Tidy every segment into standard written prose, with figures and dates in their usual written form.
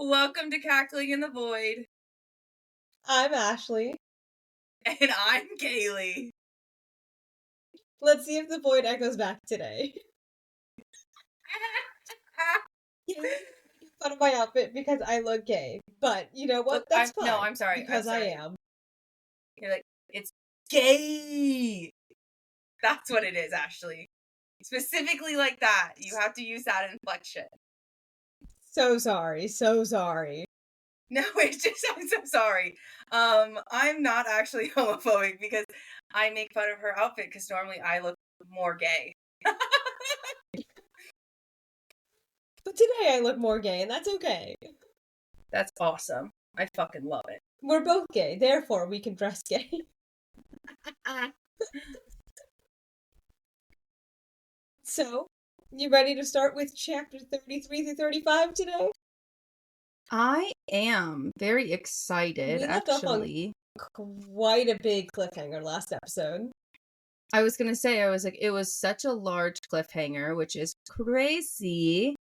Welcome to Cackling in the Void. I'm Ashley. And I'm Kaylee. Let's see if the void echoes back today. Fun of my outfit because I look gay. But you know what? That's fine. No, I'm sorry. Because I'm sorry. I am. You're like, it's gay. That's what it is, Ashley. Specifically like that. You have to use that inflection. So sorry. No, it's just, I'm so sorry. I'm not actually homophobic because I make fun of her outfit because normally I look more gay. But today I look more gay, and that's okay. That's awesome. I fucking love it. We're both gay, therefore we can dress gay. So, you ready to start with chapter 33 through 35 today? I am very excited, actually. Quite a big cliffhanger last episode. I was gonna say, it was such a large cliffhanger, which is crazy.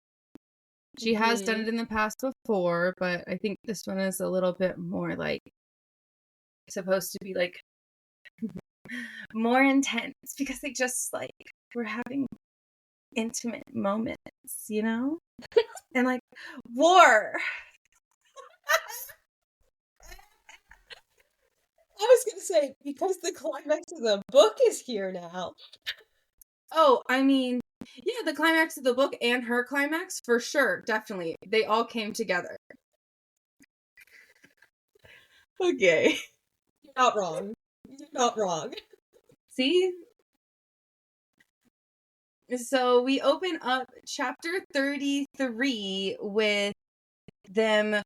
She has done it in the past before, but I think this one is a little bit more like supposed to be like more intense because they just like were having intimate moments, you know? And like war. I was gonna say, because the climax of the book is here now. Oh, I mean, yeah, the climax of the book and her climax, for sure, definitely. They all came together. Okay. You're not wrong. You're not wrong. See? So we open up chapter 33 with them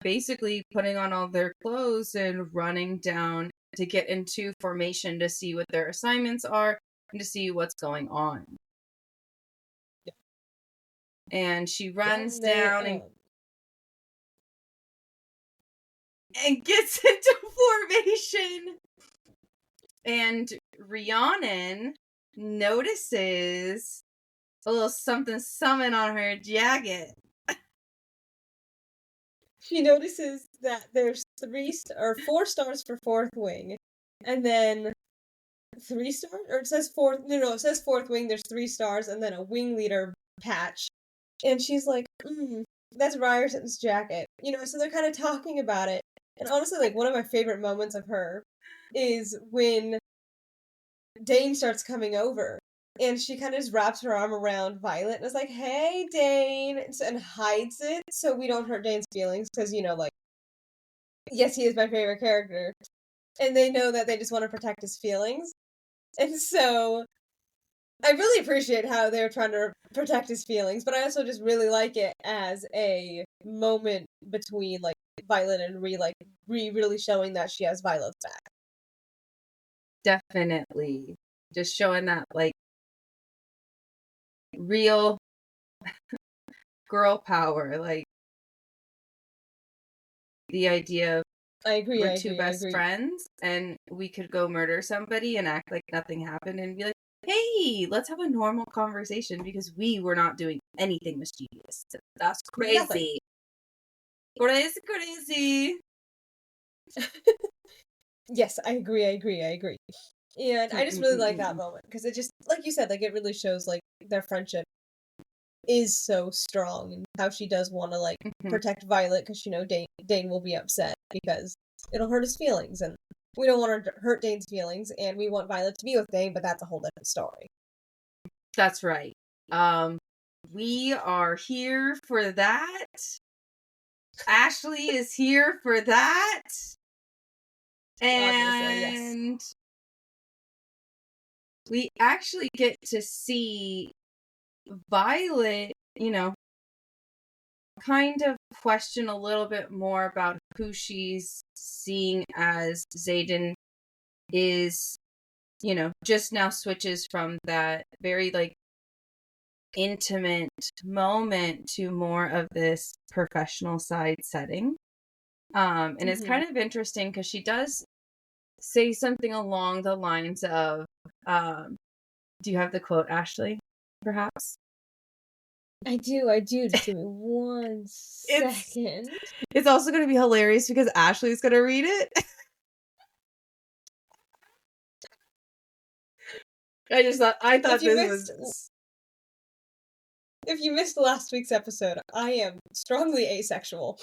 basically putting on all their clothes and running down to get into formation to see what their assignments are and to see what's going on. Yeah. And she runs down and gets into formation. And Rhiannon notices a little something on her jacket. She notices that there's 4 stars for fourth wing, and then 3 stars, or it says fourth. No, it says fourth wing. There's 3 stars, and then a wing leader patch. And she's like, that's Ryerson's jacket. You know, so they're kind of talking about it. And honestly, like, one of my favorite moments of her is when Dane starts coming over. And she kind of just wraps her arm around Violet and is like, hey, Dane, and hides it so we don't hurt Dane's feelings. Because, you know, like, yes, he is my favorite character. And they know that they just want to protect his feelings. And so I really appreciate how they're trying to protect his feelings, but I also just really like it as a moment between, like, Violet and Ree, like, Ree really showing that she has Violet's back. Definitely. Just showing that, like, real girl power, like, the idea of we're two best friends and we could go murder somebody and act like nothing happened and be like, hey, let's have a normal conversation because we were not doing anything mischievous. That's crazy. Nothing. Crazy. Yes, I agree. And I just really like that moment because it just, like you said, like, it really shows, like, their friendship is so strong and how she does want to, like, protect Violet because, you know, Dane will be upset because it'll hurt his feelings, and we don't want to hurt Dane's feelings, and we want Violet to be with Dane, but that's a whole different story. That's right. We are here for that. Ashley is here for that. And yes, we actually get to see Violet, you know, kind of question a little bit more about who she's seeing as Xaden is, you know, just now switches from that very, like, intimate moment to more of this professional side setting. And it's kind of interesting because she does say something along the lines of, do you have the quote, Ashley, perhaps? I do. Just give me 1 second. It's also going to be hilarious because Ashley's going to read it. I thought this was... If you missed last week's episode, I am strongly asexual.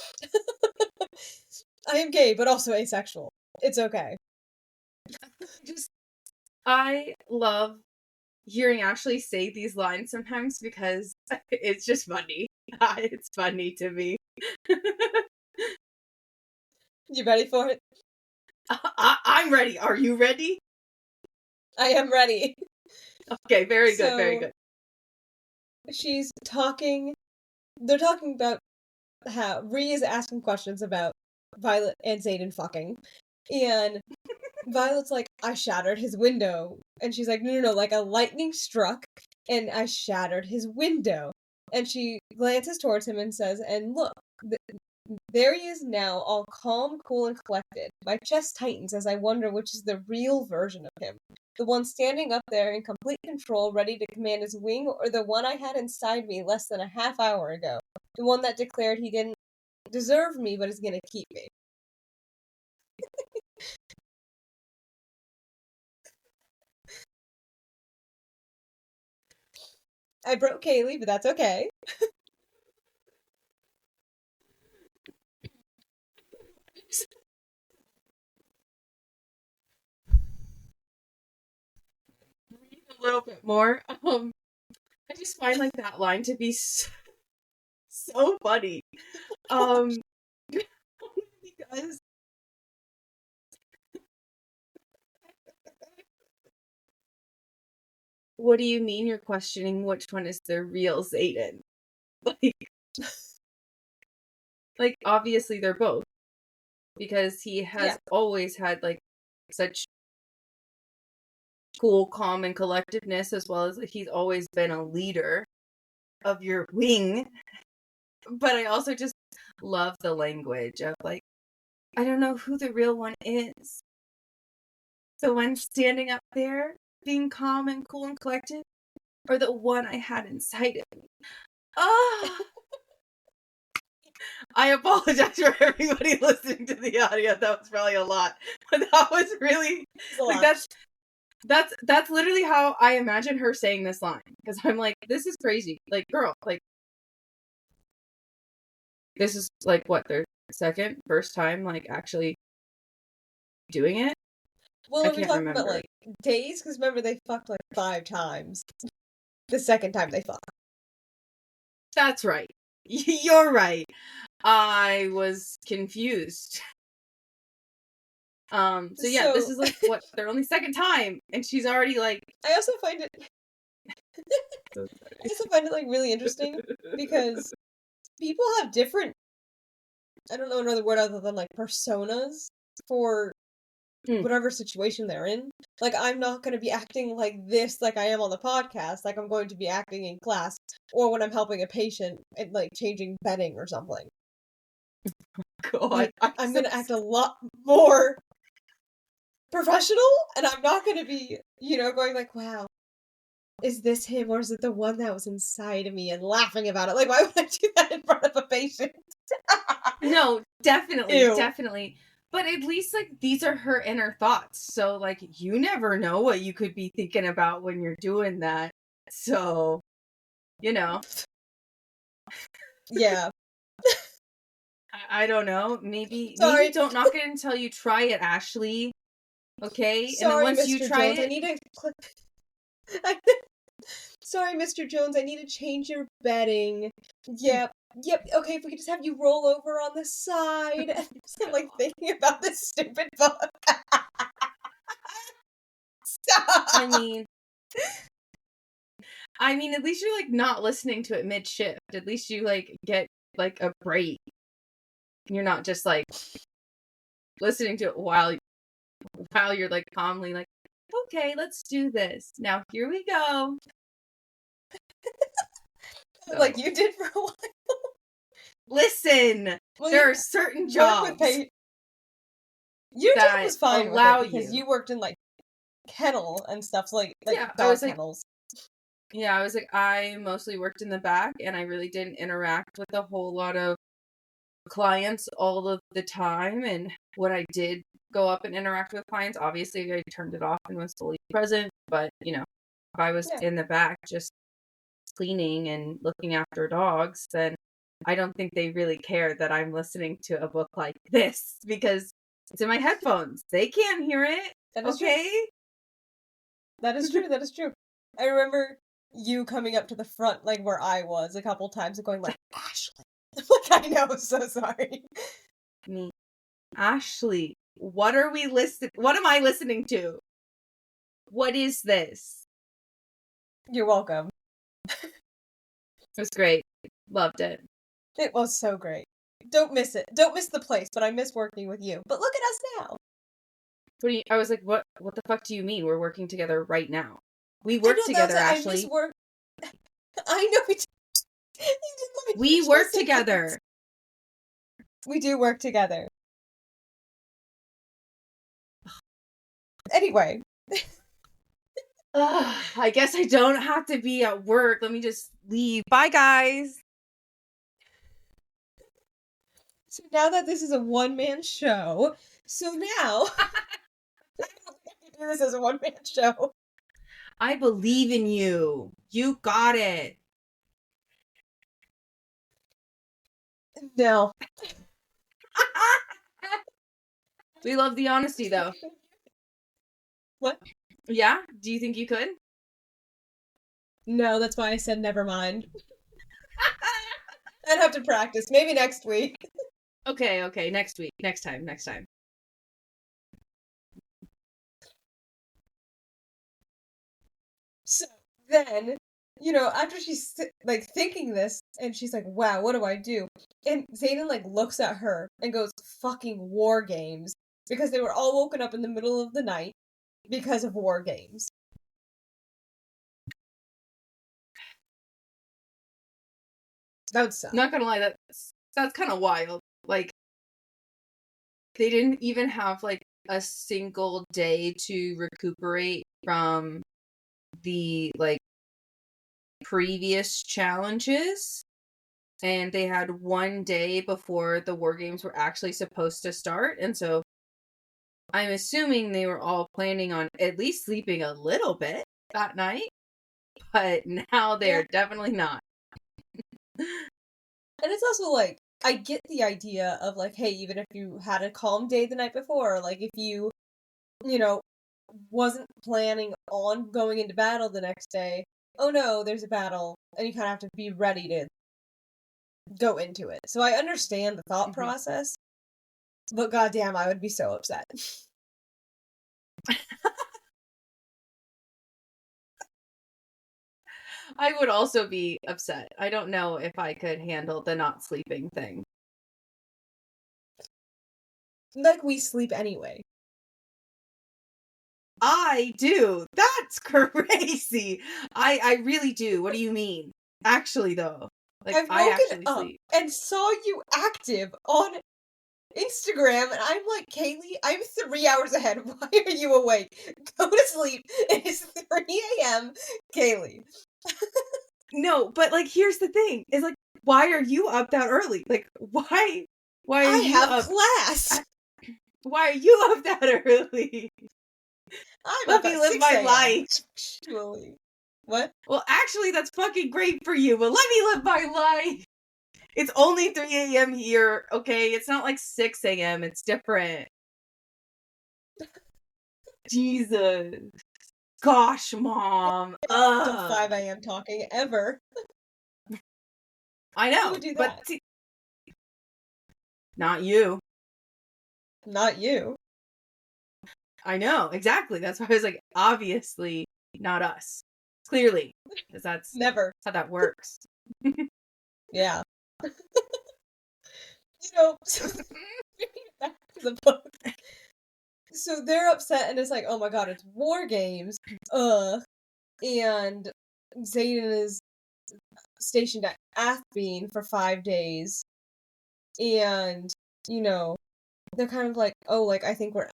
I am gay, but also asexual. It's okay. I love hearing Ashley say these lines sometimes because it's just funny. It's funny to me. You ready for it? I'm ready. Are you ready? I am ready. Okay, very good, very good. She's talking... They're talking about how Rhea is asking questions about Violet and Xaden fucking. And Violet's like, I shattered his window. And she's like, no, like a lightning struck and I shattered his window. And she glances towards him and says, and look, there he is now, all calm, cool, and collected. My chest tightens as I wonder which is the real version of him. The one standing up there in complete control, ready to command his wing, or the one I had inside me less than a half hour ago. The one that declared he didn't deserve me, but is gonna keep me. I broke Kaylee, but that's okay. A little bit more. I just find like that line to be so funny. Because what do you mean you're questioning which one is the real Xaden? Like obviously they're both. Because he has always had like such cool, calm, and collectiveness, as well as he's always been a leader of your wing. But I also just love the language of like, I don't know who the real one is. The one standing up there, being calm and cool and collected, or the one I had inside of me. Oh! I apologize for everybody listening to the audio. That was probably a lot, but that was really like that's literally how I imagine her saying this line. Because I'm like, this is crazy. Like, girl, like this is like what their first time like actually doing it. Well, are we talking about like days? Because remember they fucked like 5 times. The second time they fucked. That's right. You're right. I was confused. So yeah, this is like what their only second time, and she's already like. I also find it like really interesting because people have different. I don't know another word other than like personas for whatever situation they're in. Like, I'm not going to be acting like this, like I am on the podcast, like I'm going to be acting in class, or when I'm helping a patient and like changing bedding or something. God, like, I'm going to act a lot more professional, and I'm not going to be, going like, wow, is this him, or is it the one that was inside of me, and laughing about it? Like, why would I do that in front of a patient? No, definitely, definitely. But at least, like, these are her inner thoughts. So, like, you never know what you could be thinking about when you're doing that. So, Yeah. I don't know. Maybe don't knock it until you try it, Ashley. Okay? Sorry, and then once Mr. you try Jones, I need to click. Sorry, Mr. Jones, I need to change your bedding. Yep. Okay, if we could just have you roll over on the side. I'm like thinking about this stupid book. Stop. I mean, at least you're like not listening to it mid-shift. At least you like get like a break. You're not just like listening to it while you're like calmly like, okay, let's do this. Now here we go. Like you did for a while. Listen, there are certain jobs your job was fine with it because you worked in like kennel and stuff, so like dog kennels. Yeah, I was like, I mostly worked in the back, and I really didn't interact with a whole lot of clients all of the time. And when I did go up and interact with clients, obviously I turned it off and was fully present. But, if I was in the back just cleaning and looking after dogs, then I don't think they really care that I'm listening to a book like this because it's in my headphones. They can't hear it. That is okay? True. That is true. That is true. I remember you coming up to the front, like where I was, a couple times and going like, Ashley. Like, I know, I'm so sorry. Me. Ashley, what are we listening? What am I listening to? What is this? You're welcome. It was great. Loved it. It was so great. Don't miss it. Don't miss the place, but I miss working with you. But look at us now. I was like, what the fuck do you mean? We're working together right now. We work together, Ashley. I miss work. I know we do. We work together. We do work together. Anyway. I guess I don't have to be at work. Let me just leave. Bye, guys. So now that this is a one-man show, so now I don't think we do this as a one-man show. I believe in you. You got it. No. We love the honesty, though. What? Yeah? Do you think you could? No, that's why I said never mind. I'd have to practice. Maybe next week. Okay. Next week. Next time. So then, after she's like thinking this, and she's like, "Wow, what do I do?" And Zayden like looks at her and goes, "Fucking war games," because they were all woken up in the middle of the night because of war games. That would suck. Not gonna lie, that's kind of wild. Like, they didn't even have like a single day to recuperate from the like previous challenges, and they had one day before the war games were actually supposed to start, and so I'm assuming they were all planning on at least sleeping a little bit that night, but now they're definitely not. And it's also like, I get the idea of like, hey, even if you had a calm day the night before, like if you, wasn't planning on going into battle the next day, oh no, there's a battle, and you kind of have to be ready to go into it. So I understand the thought process, but goddamn, I would be so upset. I would also be upset. I don't know if I could handle the not sleeping thing. Like, we sleep anyway. I do. That's crazy. I really do. What do you mean? Actually, though. Like, I actually up sleep. and saw you active on Instagram, and I'm like, Kaylee, I'm 3 hours ahead. Why are you awake? Go to sleep. It is 3 a.m. Kaylee. No, but like, here's the thing: is like, why are you up that early? Like, why are I you have up? class. Why are you up that early? Let me live my life. Actually, what? Well, actually, that's fucking great for you. But let me live my life. It's only 3 a.m. here, okay? It's not like 6 a.m. It's different. Jesus. Gosh, Mom. Until 5 a.m. talking ever. I know. Who would do but that? Not you. Not you. I know, exactly. That's why I was like, obviously, not us. Clearly. Because that's Never. how that works. Yeah. So back to the book. So they're upset, and it's like, oh my god, it's war games. And Zayden is stationed at Athbean for 5 days. And, they're kind of like, oh, like, I think we're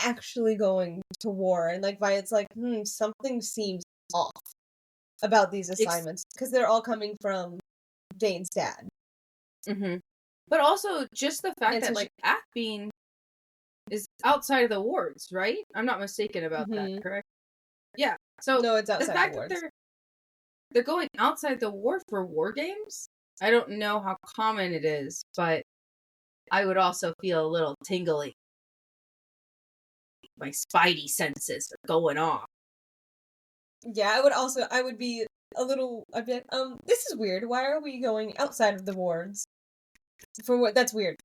actually going to war. And, like, Violet's like, something seems off. about these assignments, because they're all coming from Dane's dad. Mm-hmm. But also, just the fact that, like, Ackbeam is outside of the wards, right? I'm not mistaken about that, correct? Yeah. So no, it's outside the fact the wards. that they're going outside the war for war games, I don't know how common it is, but I would also feel a little tingling. My spidey senses are going off. Yeah, I would be a little, I'd be like, this is weird. Why are we going outside of the wards? For what? That's weird.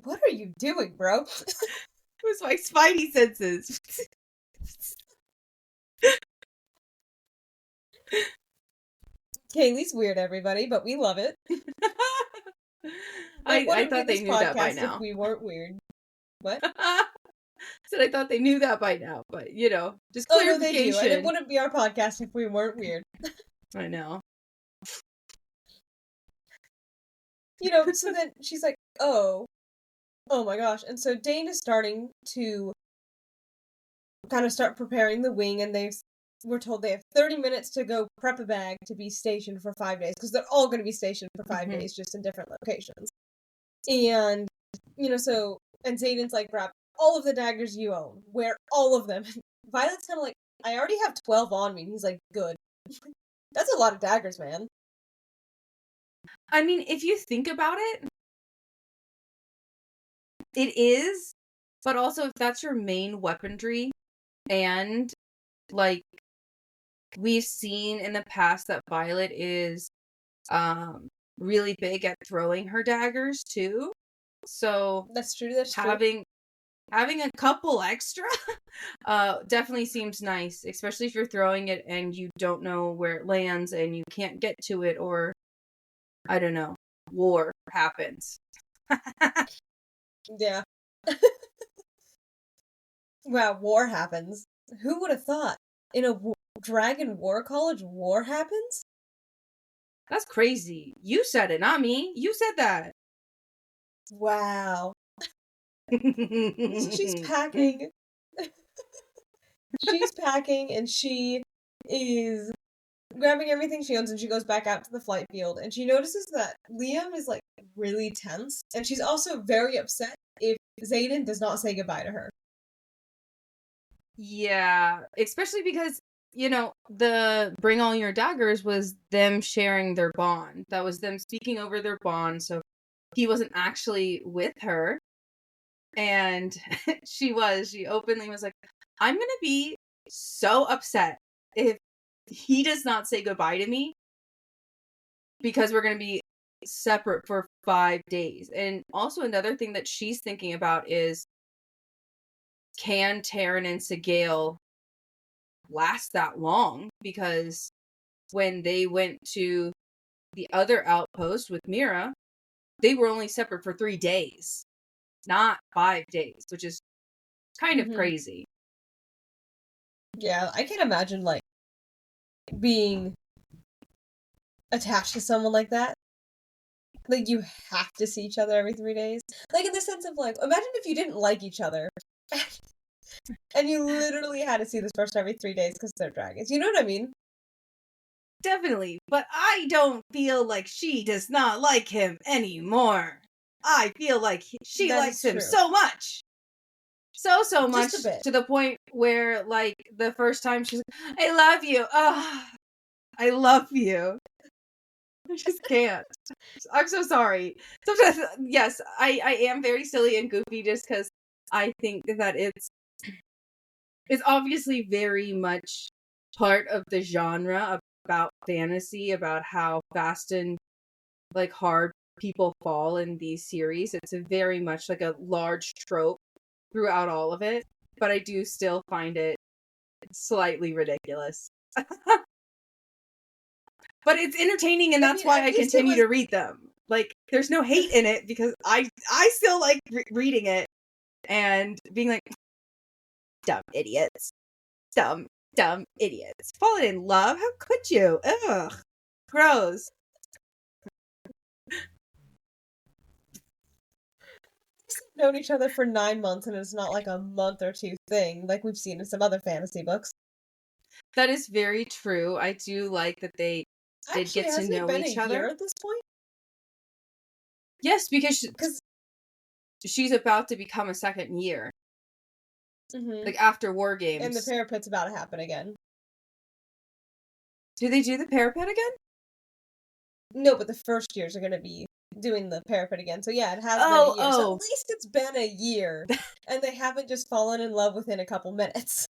What are you doing, bro? It was my spidey senses. Kaylee's weird, everybody, but we love it. I thought they knew that by now. If we weren't weird. What? Said I thought they knew that by now, but just clarification. Oh, no, they do, and it wouldn't be our podcast if we weren't weird. I know. So then she's like, oh my gosh. And so Dane is starting to kind of start preparing the wing, and we're told they have 30 minutes to go prep a bag to be stationed for 5 days, because they're all going to be stationed for 5 days, just in different locations. And, and Zayden's like, grab all of the daggers you own. Wear all of them. Violet's kind of like, I already have 12 on me. And he's like, good. That's a lot of daggers, man. I mean, if you think about it, it is, but also if that's your main weaponry, and, like, we've seen in the past that Violet is really big at throwing her daggers, too. So that's true. Having a couple extra definitely seems nice, especially if you're throwing it and you don't know where it lands and you can't get to it, or I don't know, war happens. Yeah. Wow, war happens. Who would have thought? In a Dragon War College, war happens? That's crazy. You said it, not me. You said that. Wow. She's packing. She's packing, and she is grabbing everything she owns, and she goes back out to the flight field, and she notices that Liam is, like, really tense, and she's also very upset if Zayden does not say goodbye to her. Yeah, especially because, the bring all your daggers was them sharing their bond. That was them speaking over their bond, so he wasn't actually with her. And she openly was like, I'm gonna be so upset if he does not say goodbye to me, because we're gonna be separate for 5 days. And also another thing that she's thinking about is, can Taryn and Sigale last that long? Because when they went to the other outpost with Mira, they were only separate for 3 days, not 5 days, which is kind of crazy. Yeah, I can't imagine, like, being attached to someone like that. Like, you have to see each other every 3 days. Like, in the sense of, like, imagine if you didn't like each other. And you literally had to see this person every 3 days because they're dragons. You know what I mean? Definitely. But I don't feel like she does not like him anymore. I feel like she likes him so much. So much. To the point where, like, the first time she's like, I love you. Oh, I love you. I just can't. I'm so sorry. Sometimes, yes, I am very silly and goofy just because I think that it's obviously very much part of the genre about fantasy, about how fast and, like, hard people fall in these series. It's a very much like a large trope throughout all of it, but I do still find it slightly ridiculous. But it's entertaining, and that's why I continue to read them. Like, there's no hate in it, because I still like reading it and being like, dumb idiots. Dumb idiots. Falling in love? How could you? Ugh. Gross. We've known each other for 9 months, and it's not like a month or two thing, like we've seen in some other fantasy books. That is very true. I do like that they did Actually, get to hasn't it know been each a year other. at this point? Yes, because Because she's about to become a second year. mm-hmm. Like, after War And the Games. parapet's about to happen again. Do they do the parapet again? No, but the first years are going to be doing the parapet again. So yeah, it has been a year. So at least it's been a year. And they haven't just fallen in love within a couple minutes.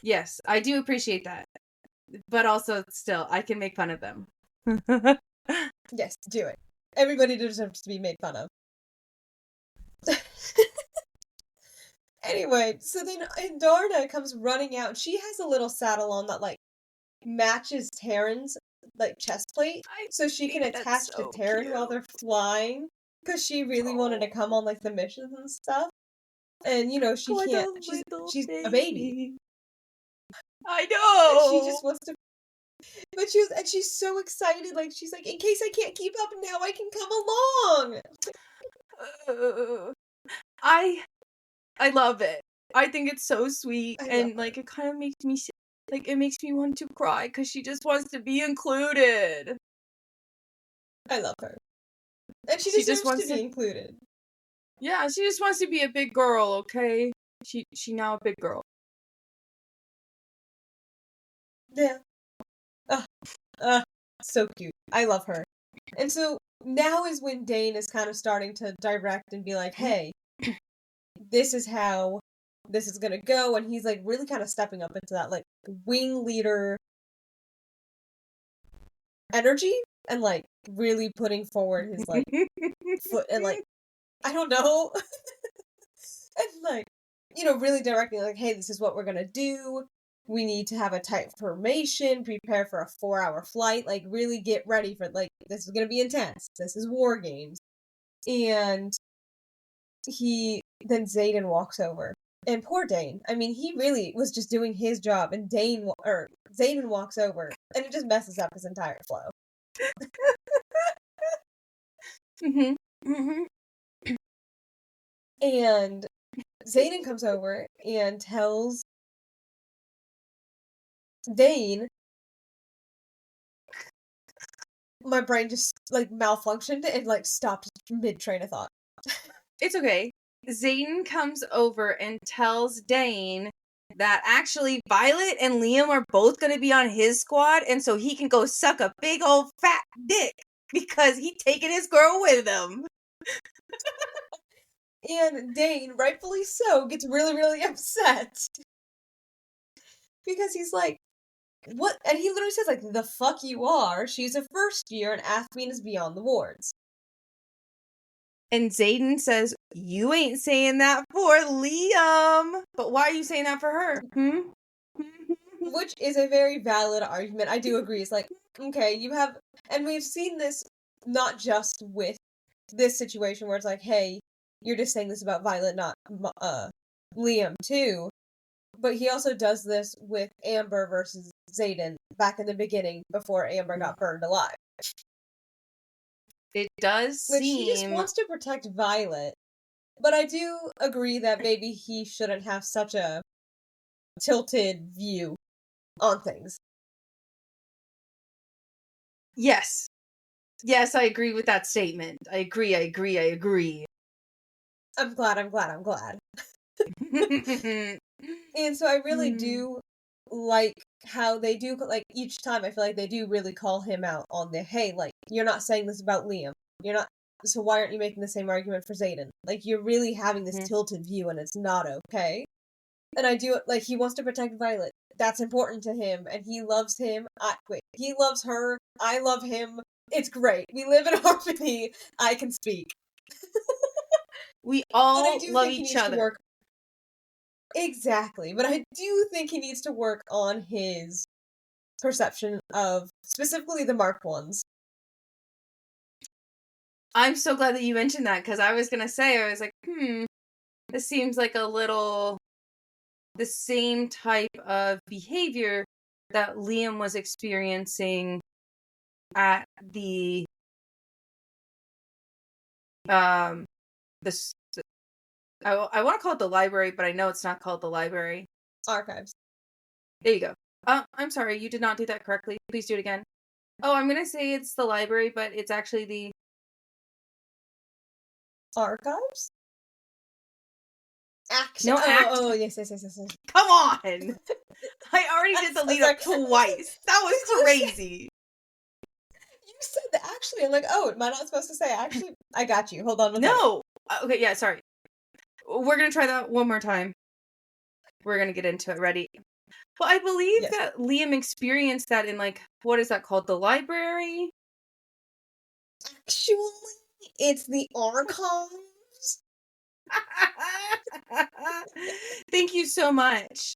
Yes, I do appreciate that. But also, still, I can make fun of them. Yes, do it. Everybody deserves to be made fun of. Anyway, so then Darna comes running out. She has a little saddle on that, like, matches Taryn's, like, chest plate. So she can attach to Taryn while they're flying. Because she really wanted to come on, like, the missions and stuff. And, you know, she can't. She's a baby. I know! And she just wants to. But she's so excited. Like, she's like, in case I can't keep up, now I can come along. I love it. I think it's so sweet, and like it kind of makes me it makes me want to cry because she just wants to be included. I love her, and she just wants to be included. Yeah, she just wants to be a big girl. Okay, she now a big girl. Yeah. So cute. I love her. And so now is when Dane is kind of starting to direct and be like, hey, this is how this is gonna go, and he's like really kind of stepping up into that like wing leader energy and like really putting forward his like foot and like I don't know and like you know really directing like hey this is what we're gonna do, we need to have a tight formation, prepare for a 4-hour flight, like really get ready for like this is gonna be intense, this is war games. And then Zayden walks over. And poor Dane. I mean, he really was just doing his job, and Zayden walks over, and it just messes up his entire flow. And Zayden comes over and tells Dane, my brain just like malfunctioned and like stopped mid train of thought. It's okay. Zayden comes over and tells Dane that actually Violet and Liam are both going to be on his squad, and so he can go suck a big old fat dick because he taking his girl with him. And Dane, rightfully so, gets really, really upset. Because he's like, what? And he literally says, like, the fuck you are. She's a first year, and Athene is beyond the wards. And Zayden says, you ain't saying that for Liam. But why are you saying that for her? Which is a very valid argument. I do agree. It's like, okay, you have... And we've seen this not just with this situation where it's like, hey, you're just saying this about Violet, not Liam, too. But he also does this with Amber versus Zayden back in the beginning before Amber got burned alive. It does seem... He just wants to protect Violet. But I do agree that maybe he shouldn't have such a tilted view on things. Yes. Yes, I agree with that statement. I agree. I'm glad. And so I really do like how they do, like, each time I feel like they do really call him out on the, hey, like, you're not saying this about Liam. You're not, so why aren't you making the same argument for Zayden? Like, you're really having this tilted view and it's not okay. And I do, like, he wants to protect Violet. That's important to him, and he loves him. He loves her. I love him. It's great. We live in harmony. I can speak. We all love each other. Exactly, but I do think he needs to work on his perception of specifically the marked ones. I'm so glad that you mentioned that, because I was like, this seems like a little the same type of behavior that Liam was experiencing at the I want to call it the library, but I know it's not called the library. Archives. There you go. I'm sorry, you did not do that correctly. Please do it again. Oh, I'm gonna say it's the library, but it's actually the archives. Action. no act. Oh, yes. Come on! I already did the lead up Sorry. twice. That was crazy. You said that actually. I'm like, oh, am I not supposed to say actually? I got you. Hold on. No. Okay, yeah, sorry. We're gonna try that one more time. We're gonna get into it. Ready? Well, I believe that Liam experienced that in, like, what is that called? The library? Actually, it's the archives. Thank you so much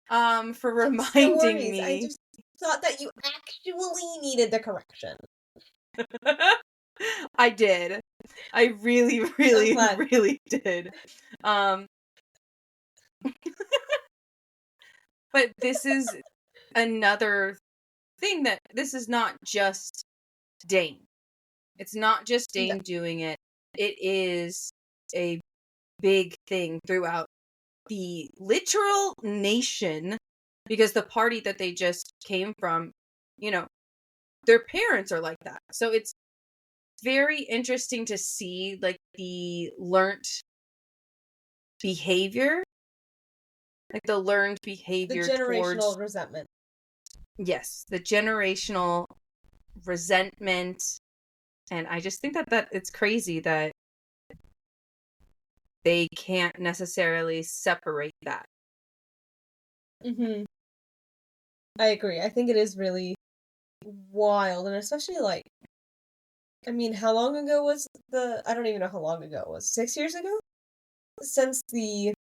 for reminding No worries. me. I just thought that you actually needed the correction. I did. I really, really, really did. But this is another thing that this is not just Dane. It's not just Dane doing it. It is a big thing throughout the literal nation, because the party that they just came from, you know, their parents are like that. So it's very interesting to see, like, the learned behavior. Like, the learned behavior the generational towards... resentment. Yes, the generational resentment. And I just think that it's crazy that they can't necessarily separate that. Mm-hmm. I agree. I think it is really wild, and especially, like, I mean, how long ago was I don't even know how long ago it was. 6 years ago? Since the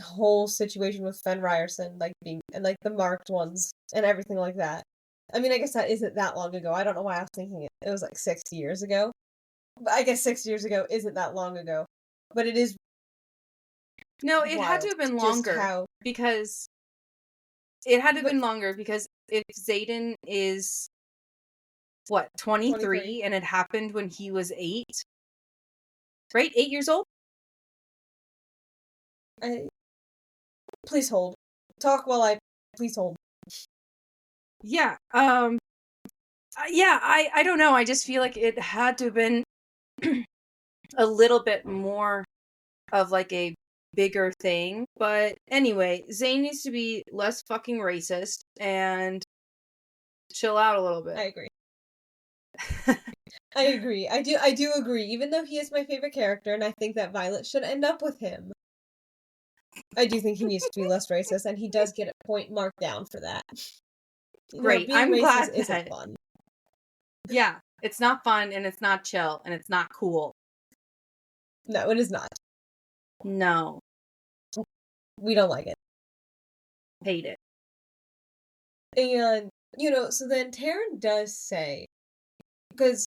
whole situation with Fen Ryerson, like, being, and, like, the marked ones, and everything like that. I mean, I guess that isn't that long ago. I don't know why I was thinking it was, like, 6 years ago. But I guess 6 years ago isn't that long ago. But it is No, it had to have been longer. Because... It had to have been longer, because if Xaden is, what, 23, and it happened when he was 8? Right? 8 years old? Please hold. Talk while I... Please hold. Yeah, yeah, I don't know. I just feel like it had to have been a little bit more of, like, a bigger thing. But anyway, Zane needs to be less fucking racist and chill out a little bit. I agree. I agree. I do agree. Even though he is my favorite character, and I think that Violet should end up with him, I do think he needs to be less racist, and he does get a point marked down for that. Great. Being I'm racist glad isn't fun. Yeah, it's not fun, and it's not chill, and it's not cool. No, it is not. No. We don't like it. Hate it. And, so then Taryn does say, because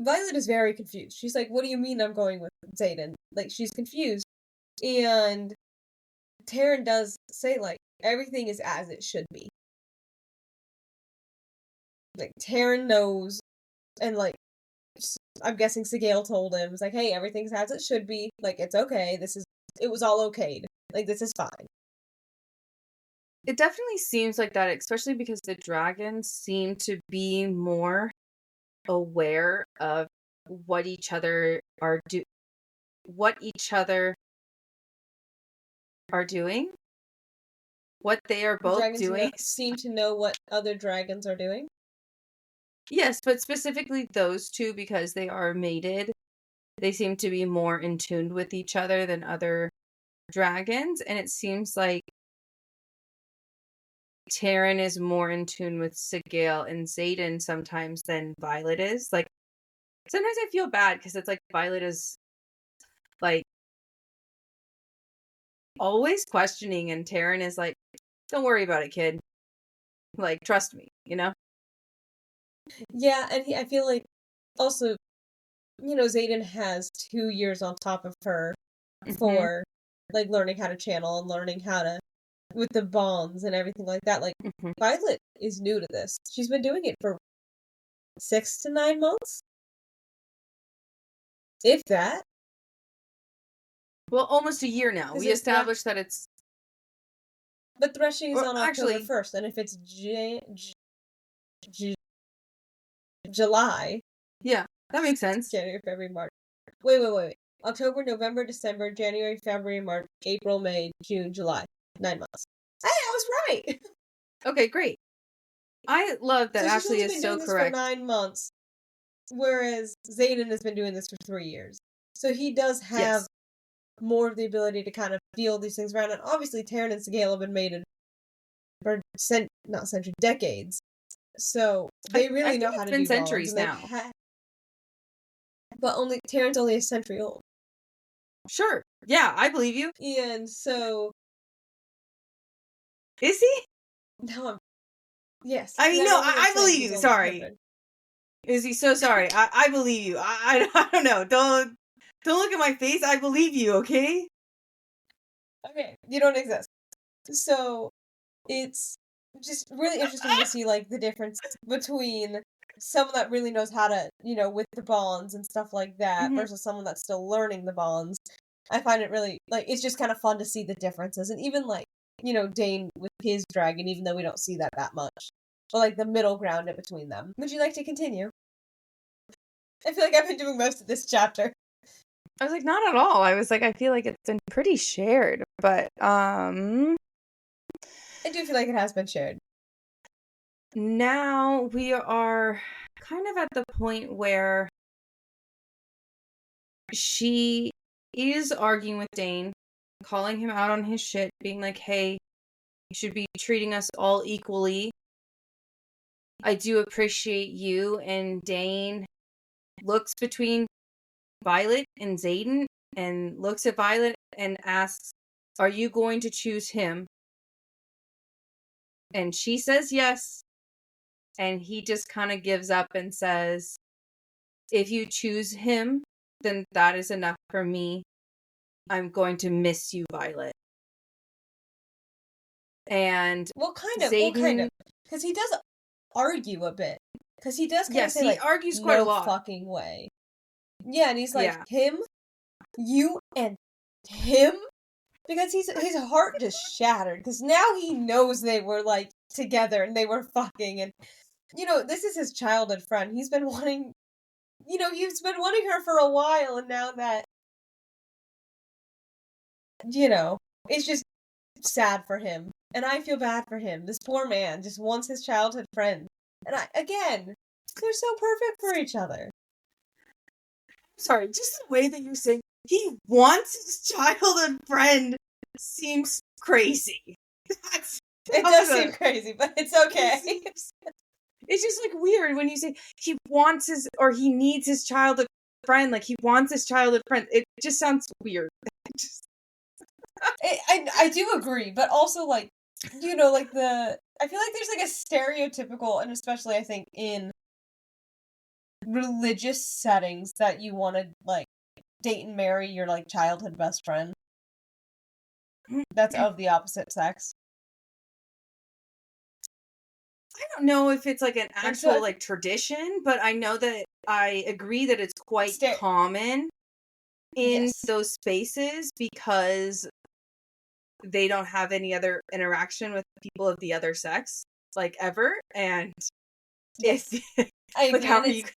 Violet is very confused. She's like, what do you mean I'm going with Xaden? Like, she's confused. And Taryn does say, like, everything is as it should be. Like, Taryn knows, and, like, I'm guessing Sigale told him, it's like, hey, everything's as it should be. Like, it's okay. It was all okayed. Like, this is fine. It definitely seems like that, especially because the dragons seem to be more aware of what each other are doing. What they are both dragons doing. Seem to know what other dragons are doing. Yes, but specifically those two, because they are mated. They seem to be more in tune with each other than other dragons, and it seems like Taryn is more in tune with Sigale and Xaden sometimes than Violet is. Like, sometimes I feel bad because it's like Violet is, like, always questioning, and Taryn is like, don't worry about it, kid. Like, trust me, Yeah, and I feel like also, Xaden has 2 years on top of her for, like, learning how to channel and learning how to, with the bonds and everything like that. Like, Violet is new to this. She's been doing it for 6 to 9 months? If that. Well, almost a year now. We established that it's... But threshing is Or on October actually, 1st, and if it's July, yeah, that makes sense. January, February, March. Wait. October, November, December, January, February, March, April, May, June, July. 9 months. Hey, I was right! Okay, great. I love that So she's Ashley only is been so doing this for correct. 9 months, whereas Zayden has been doing this for 3 years. So he does have Yes. more of the ability to kind of feel these things around, and obviously Taryn and Sigale have been mated for not centuries, decades. So they I really think know how it's to been do bonds, centuries and they've now. but only Taryn's only a century old. Sure. Yeah, I believe you. And so Is he? now I'm yes. I mean, Now no, I'm I saying believe he's you. only Sorry. 100. Is he so sorry? I believe you. I don't know. Don't look at my face. I believe you, okay? Okay, you don't exist. So it's just really interesting to see like the difference between someone that really knows how to, with the bonds and stuff like that Mhm. versus someone that's still learning the bonds. I find it really like it's just kind of fun to see the differences, and even like Dane with his dragon, even though we don't see that much, but like the middle ground in between them. Would you like to continue? I feel like I've been doing most of this chapter. I was like, not at all. I was like, I feel like it's been pretty shared, but I do feel like it has been shared. now we are kind of at the point where she is arguing with Dane, calling him out on his shit, being like, hey, you should be treating us all equally. I do appreciate you. And Dane looks between Violet and Zayden and looks at Violet and asks, are you going to choose him? And she says yes. And he just kind of gives up and says, if you choose him, then that is enough for me. I'm going to miss you, Violet. And Zayden, because he does argue a bit, because he does kind of yes, say he like, argues quite a no lot. fucking way. Yeah, and he's like, Yeah. him, you, and him, because his heart just shattered, because now he knows they were like together and they were fucking, and this is his childhood friend. He's been wanting, he's been wanting her for a while, and now that, it's just sad for him. And I feel bad for him. This poor man just wants his childhood friend. And again, they're so perfect for each other. Sorry, just the way that you're saying he wants his childhood friend seems crazy. It does seem crazy, but it's okay. It's just like weird when you say he wants his or he needs his childhood friend, like he wants his childhood friend. It just sounds weird. I do agree, but also like like I feel like there's like a stereotypical, and especially I think in religious settings, that you want to like date and marry your like childhood best friend that's of the opposite sex. I don't know if it's like an actual like tradition, but I know that I agree that it's quite common in those spaces because they don't have any other interaction with people of the other sex, like ever. And if I agree, like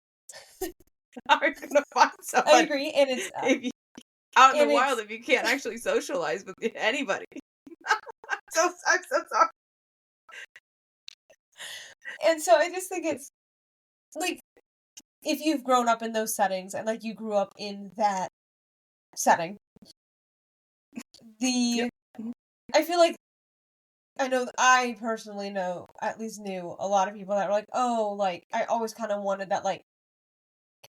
how are you gonna find somebody? I agree, and it's if you out in the wild if you can't actually socialize with anybody. I'm so sorry. And so I just think it's like if you've grown up in those settings and like you grew up in that setting, I feel like I personally at least knew a lot of people that were like, oh, like I always kind of wanted that like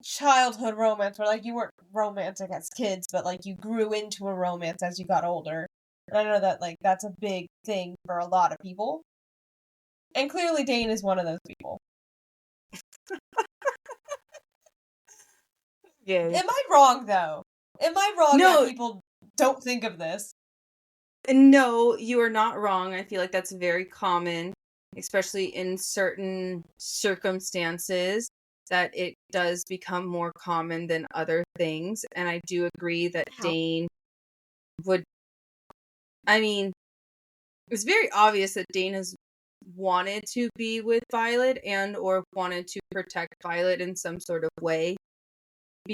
childhood romance where like you weren't romantic as kids, but like you grew into a romance as you got older. And I know that like that's a big thing for a lot of people. And clearly Dane is one of those people. Yeah. Am I wrong though? Am I wrong that people don't think of this? No, you are not wrong. I feel like that's very common, especially in certain circumstances, that it does become more common than other things. And I do agree that Dane would, I mean, it's very obvious that Dane has wanted to be with Violet and or wanted to protect Violet in some sort of way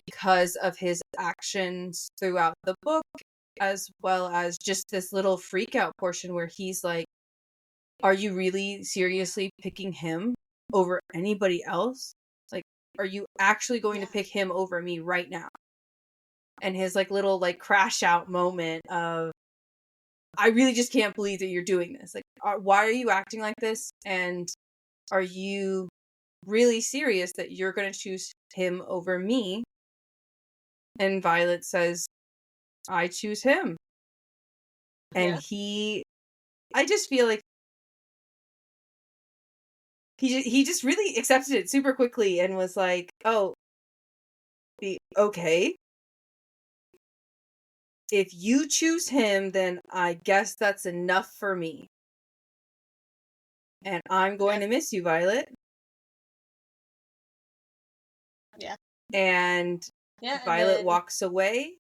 because of his actions throughout the book, as well as just this little freak out portion where he's like, are you really seriously picking him over anybody else? Like, are you actually going to pick him over me right now? And his like little like crash out moment of, I really just can't believe that you're doing this. Like, why are you acting like this? And are you really serious that you're going to choose him over me? And Violet says, I choose him. And I just feel like he just really accepted it super quickly and was like, oh, okay. If you choose him, then I guess that's enough for me. And I'm going to miss you, Violet. Yeah. And Violet walks away,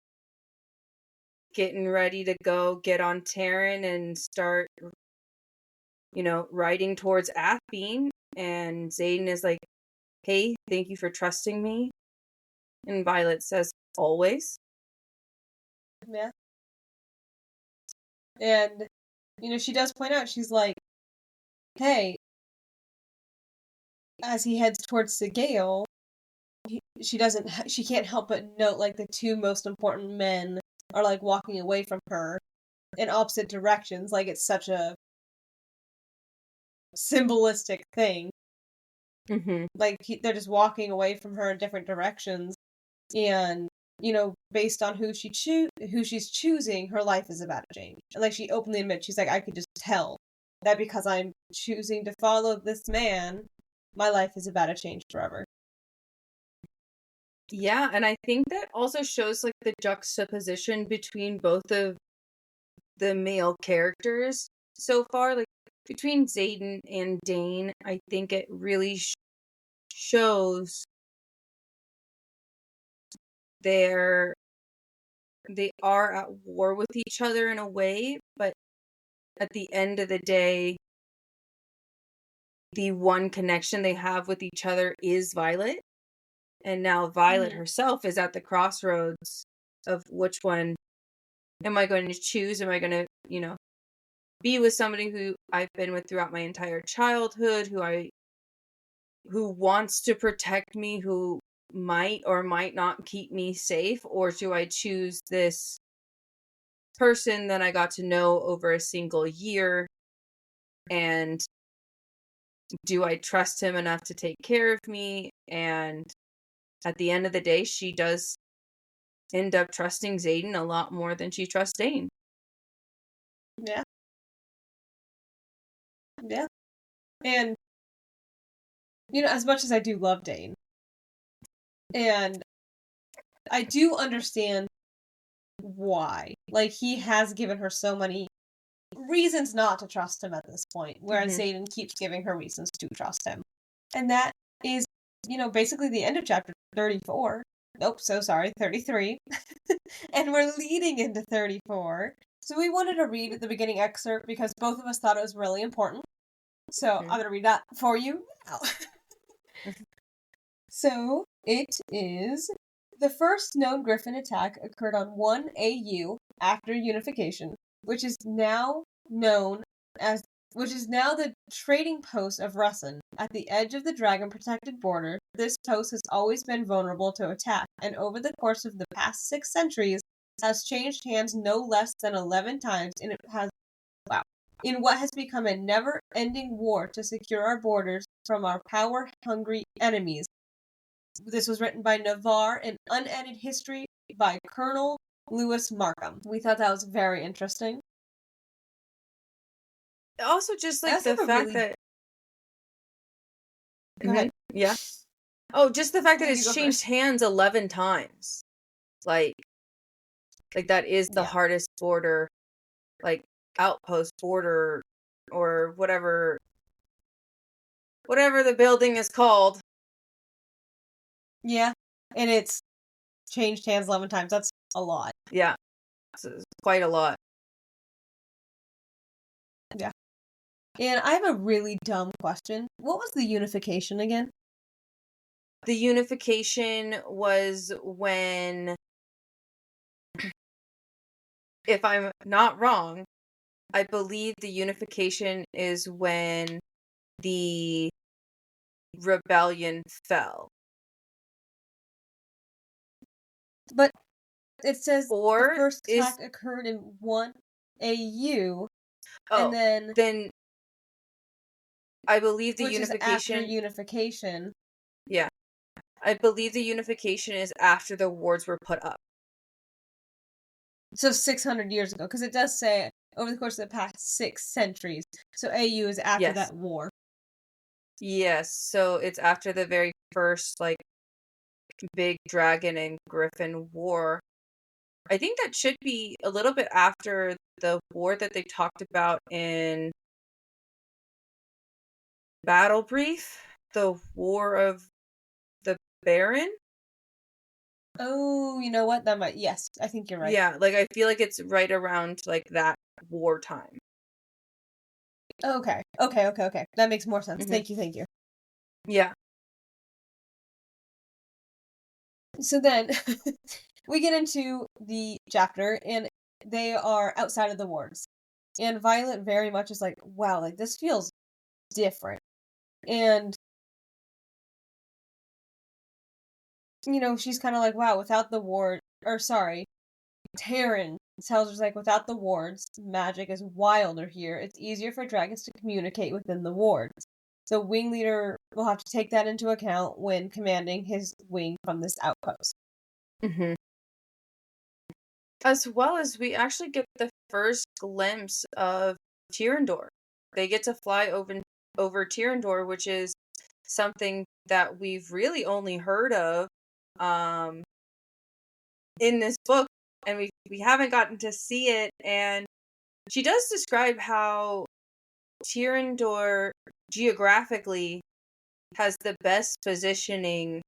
getting ready to go get on Taryn and start, riding towards Athene. And Xaden is like, hey, thank you for trusting me. And Violet says, always. Yeah. And, she does point out, she's like, hey, as he heads towards the Gale, she can't help but note, like, the two most important men are, like, walking away from her in opposite directions. Like, it's such a symbolistic thing. Mm-hmm. Like, they're just walking away from her in different directions. And, based on who she's choosing, her life is about to change. And, like, she openly admits, she's like, I could just tell that because I'm choosing to follow this man, my life is about to change forever. Yeah, and I think that also shows, like, the juxtaposition between both of the male characters so far. Like, between Xaden and Dane, I think it really shows they are at war with each other in a way, but at the end of the day, the one connection they have with each other is Violet. And now Violet herself is at the crossroads of which one am I going to choose? Am I going to, be with somebody who I've been with throughout my entire childhood, who wants to protect me, who might or might not keep me safe, or do I choose this person that I got to know over a single year, and do I trust him enough to take care of me? And at the end of the day, she does end up trusting Xaden a lot more than she trusts Dane. Yeah. Yeah. And, as much as I do love Dane, and I do understand why. Like, he has given her so many reasons not to trust him at this point, whereas Xaden keeps giving her reasons to trust him. And that is, basically the end of chapter 34. Nope, so sorry, 33. And we're leading into 34. So we wanted to read the beginning excerpt because both of us thought it was really important. So I'm going to read that for you now. So it is, the first known Griffin attack occurred on 1 AU after unification, which is now the trading post of Russin. At the edge of the dragon-protected border, this post has always been vulnerable to attack, and over the course of the past 6 centuries, has changed hands no less than 11 times, in what has become a never-ending war to secure our borders from our power-hungry enemies. This was written by Navarre, an unedited history by Colonel Lewis Markham. We thought that was very interesting. Also, just like the fact that. Go ahead. Yeah. Oh, just the fact that it's changed hands 11 times. Like that is the hardest border, like outpost border, or whatever the building is called. Yeah, and it's changed hands 11 times. That's a lot. Yeah, it's quite a lot. Yeah. And I have a really dumb question. What was the unification again? The unification was when, if I'm not wrong, I believe the unification is when the rebellion fell. But it says the Or first is, attack occurred in 1 AU, and oh, then, then I believe the which is after unification, unification. yeah, I believe the unification is after the wards were put up. So 600 years ago, because it does say over the course of the past 6 centuries. So AU is after Yes. that war. Yes, so it's after the very first, like, big dragon and griffin war. I think that should be a little bit after the war that they talked about in Battle Brief, the War of the Baron. Oh, you know what? That might, yes, I think you're right. Yeah, like I feel like it's right around like that wartime. Okay. That makes more sense. Hmm. Thank you. Yeah. So then we get into the chapter, and they are outside of the wards. And Violet very much is like, wow, like this feels different. And, she's kind of like, wow, without the ward, or sorry, Taryn tells her, like, without the wards, magic is wilder here. It's easier for dragons to communicate within the wards. So Wing Leader will have to take that into account when commanding his wing from this outpost. Hmm. As well as we actually get the first glimpse of Tyrandor. They get to fly over Tyrandor, which is something that we've really only heard of um in this book, and we haven't gotten to see it. And she does describe how Tyrandor geographically has the best positioning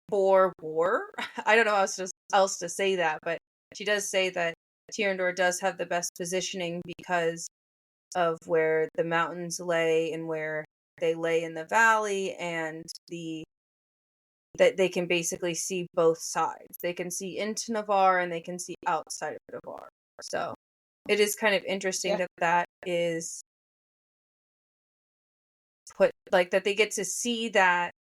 for war. I don't know how else to say that, but she does say that Tyrandor does have the best positioning because of where the mountains lay and where they lay in the valley, and that they can basically see both sides. They can see into Navarre and they can see outside of Navarre. So it is kind of interesting that is put, like, that they get to see that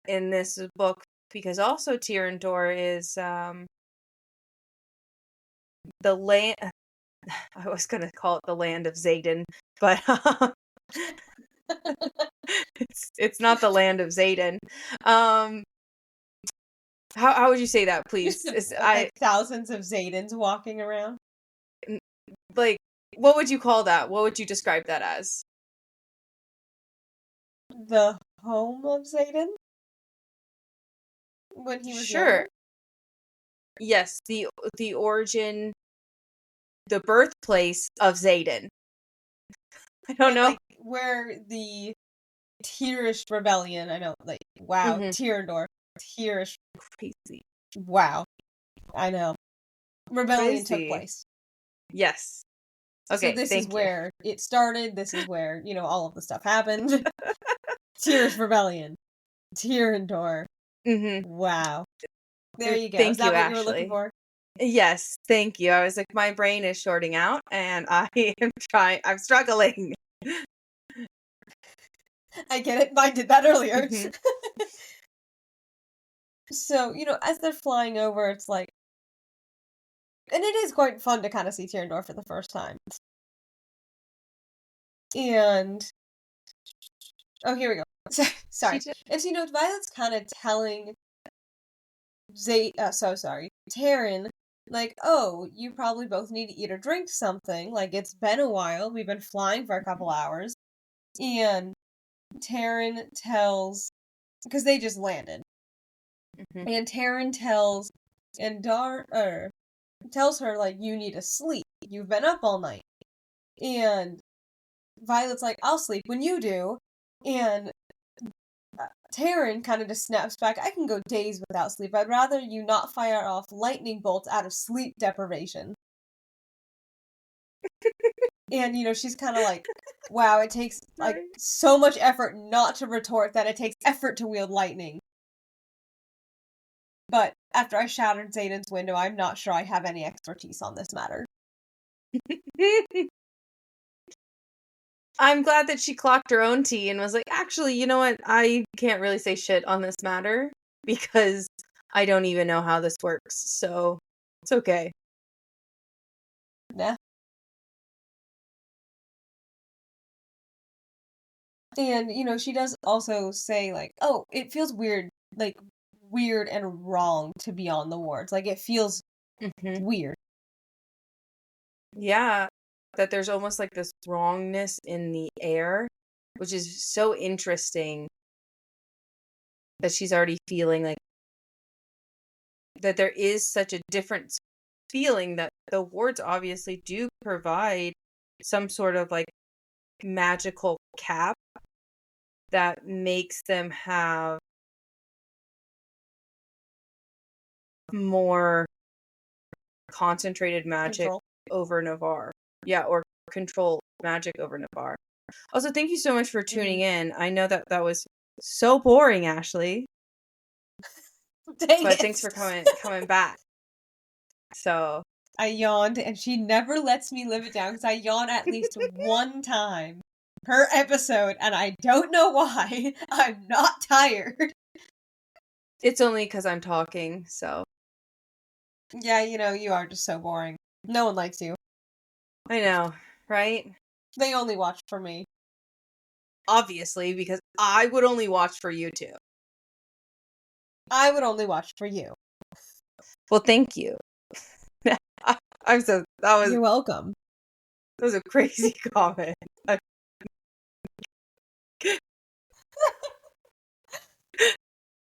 in this book, because also Tyrandor is the land. I was gonna call it the land of Xaden, but it's not the land of Xaden. How would you say that, please? Like thousands of Xadens walking around. Like, what would you call that? What would you describe that as? The home of Xaden? When he was Sure. younger? Yes, the origin, the birthplace of Xaden. I don't know. Like, where the Tyrish rebellion, I know, like, wow, Tyrandor, Tyrish, Crazy. wow, I know. Rebellion took place. Yes. Okay, so this is where it started, this is where, all of the stuff happened. Tyrish rebellion. Tyrandor. Wow. There you go. Thank Is that you, what you were looking for? Yes, thank you. I was like, my brain is shorting out, and I'm struggling. I get it. I did that earlier. So, as they're flying over, it's like, and it is quite fun to kind of see Tyrandor for the first time. And, oh, here we go. Sorry. And so, Violet's kind of telling Taryn, like, oh, you probably both need to eat or drink something. Like, it's been a while. We've been flying for a couple hours. And Taryn tells, because they just landed. And Taryn tells, and tells her, like, you need to sleep. You've been up all night. And Violet's like, I'll sleep when you do. And Taryn kind of just snaps back, I can go days without sleep. I'd rather you not fire off lightning bolts out of sleep deprivation. And, she's kind of like, wow, it takes, like, so much effort not to retort that it takes effort to wield lightning. But after I shattered Zayden's window, I'm not sure I have any expertise on this matter. I'm glad that she clocked her own tea and was like, actually, you know what? I can't really say shit on this matter because I don't even know how this works. So it's okay. Yeah. And, she does also say, like, oh, it feels weird, like, weird and wrong to be on the wards. Like, it feels weird. Yeah, that there's almost like this wrongness in the air, which is so interesting that she's already feeling like that there is such a different feeling that the wards obviously do provide some sort of like magical cap that makes them have more concentrated magic over Navarre. Yeah, or control magic over Navarre. Also, thank you so much for tuning in. I know that was so boring, Ashley. But thanks for coming back. So I yawned, and she never lets me live it down because I yawn at least one time per episode, and I don't know why. I'm not tired. It's only because I'm talking, so. Yeah, you are just so boring. No one likes you. I know, right? They only watch for me. Obviously, because I would only watch for you two. I would only watch for you. Well, thank you. You're welcome. That was a crazy comment.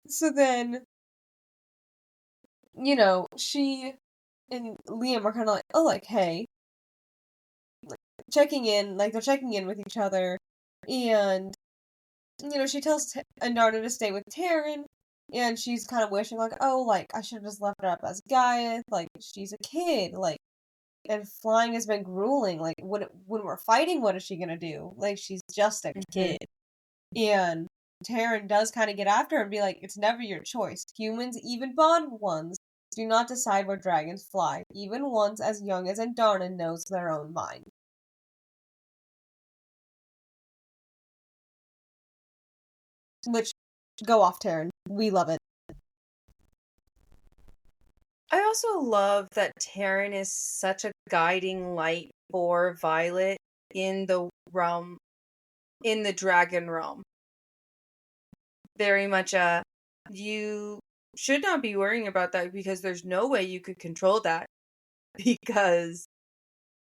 So then, she and Liam are kind of like, oh, like, hey. Like, checking in, like, they're checking in with each other. And, she tells Andarna to stay with Taryn. And she's kind of wishing, like, oh, like, I should have just left her up as Gaiath. Like, she's a kid. Like, and flying has been grueling. Like, when we're fighting, what is she gonna do? Like, she's just a kid. And Taryn does kind of get after her and be like, it's never your choice. Humans, even bond ones, do not decide where dragons fly. Even ones as young as Andarna knows their own mind. Which, go off, Taryn. We love it. I also love that Taryn is such a guiding light for Violet in the realm, in the dragon realm. Very much you should not be worrying about that because there's no way you could control that because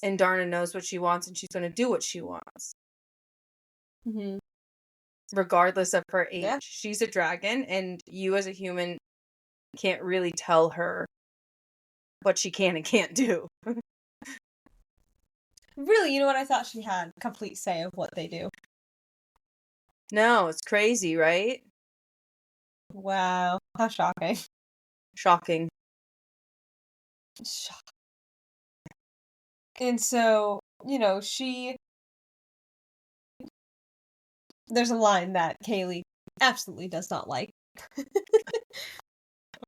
Andarna knows what she wants and she's going to do what she wants. Regardless of her age. Yeah. She's a dragon and you as a human can't really tell her what she can and can't do. Really, you know what? I thought she had complete say of what they do. No, it's crazy, right? Wow. How shocking. Shocking. And so, there's a line that Kaylee absolutely does not like.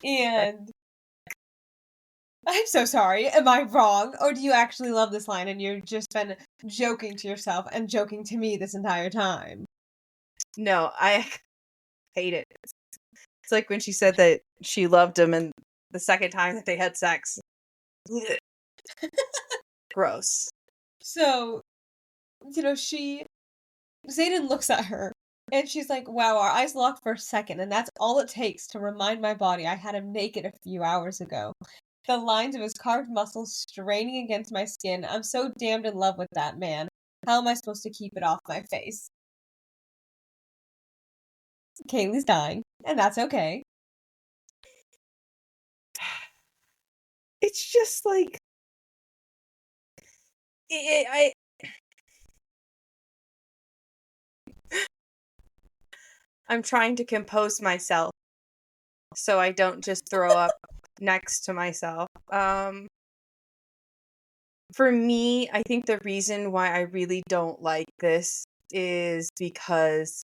And I'm so sorry. Am I wrong? Or do you actually love this line and you've just been joking to yourself and joking to me this entire time? No, I hate it. It's like when she said that she loved him and the second time that they had sex. Gross. So, Xaden looks at her and she's like, wow, our eyes locked for a second, and that's all it takes to remind my body I had him naked a few hours ago. The lines of his carved muscles straining against my skin. I'm so damned in love with that man. How am I supposed to keep it off my face? Kaylee's dying, and that's okay. It's just like... I'm trying to compose myself so I don't just throw up next to myself. for me, I think the reason why I really don't like this is because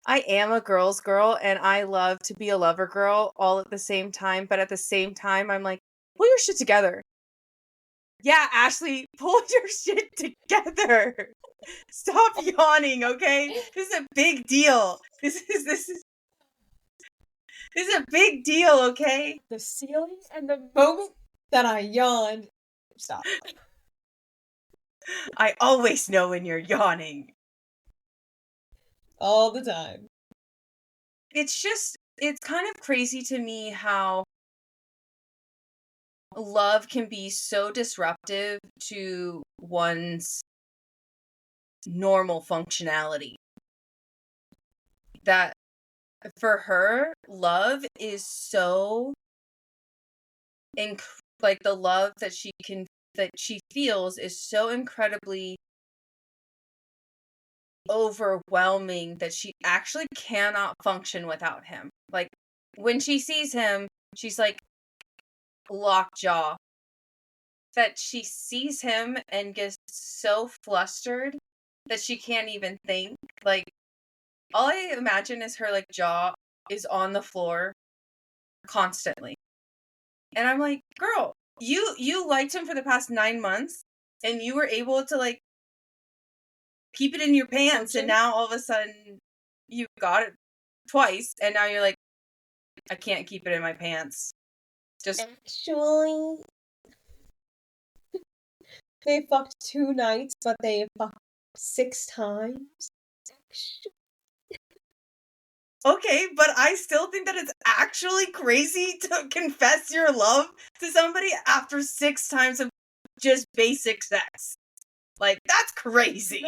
I am a girl's girl and I love to be a lover girl all at the same time, but at the same time, I'm like, pull your shit together. Yeah, Ashley, pull your shit together. Stop yawning, okay? This is a big deal. This is a big deal, okay? The ceiling and the moment that I yawned. Stop. I always know when you're yawning. All the time. It's kind of crazy to me how love can be so disruptive to one's normal functionality. That for her, love is so like the love that she feels is so incredibly overwhelming that she actually cannot function without him. Like when she sees him, she's like lockjaw. That she sees him and gets so flustered that she can't even think. Like all I imagine is her like jaw is on the floor constantly. And I'm like, girl, you liked him for the past 9 months and you were able to like keep it in your pants, and now all of a sudden you got it twice and now you're like, I can't keep it in my pants. Just actually, they fucked 2 nights, but they fucked 6 times. okay, but I still think that it's actually crazy to confess your love to somebody after 6 times of just basic sex. Like, that's crazy.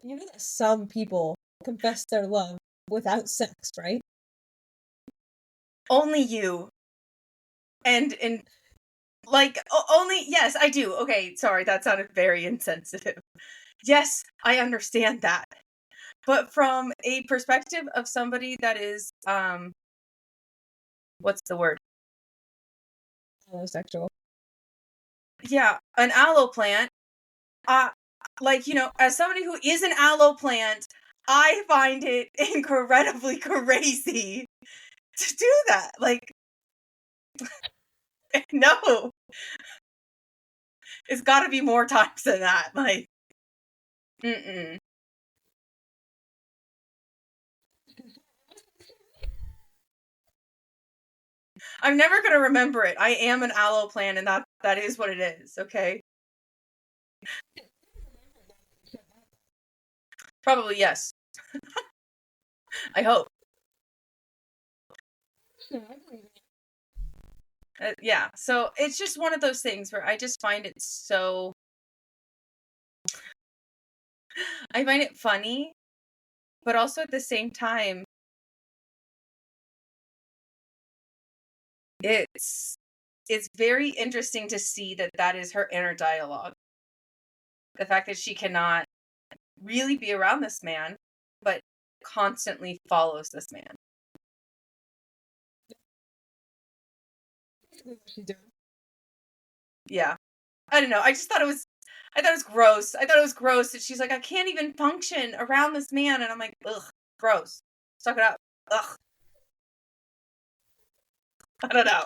You know that some people confess their love without sex, right? Only you. And like, only, yes, I do. Okay, sorry, that sounded very insensitive. Yes, I understand that. But from a perspective of somebody that is, what's the word? Homosexual. Yeah, an aloe plant. Like, you know, as somebody who is an aloe plant, I find it incredibly crazy to do that. Like, no. It's gotta be more times than that. Like, mm-mm. I'm never gonna remember it. I am an aloe plant, and that is what it is, okay? Probably yes. I hope. Yeah, so it's just one of those things where I just find it so... I find it funny, but also at the same time, it's very interesting to see that is her inner dialogue. The fact that she cannot really be around this man, but constantly follows this man. Yeah. I don't know. I thought it was gross. I thought it was gross that she's like, I can't even function around this man. And I'm like, ugh, gross. Suck it up. Ugh. I don't know.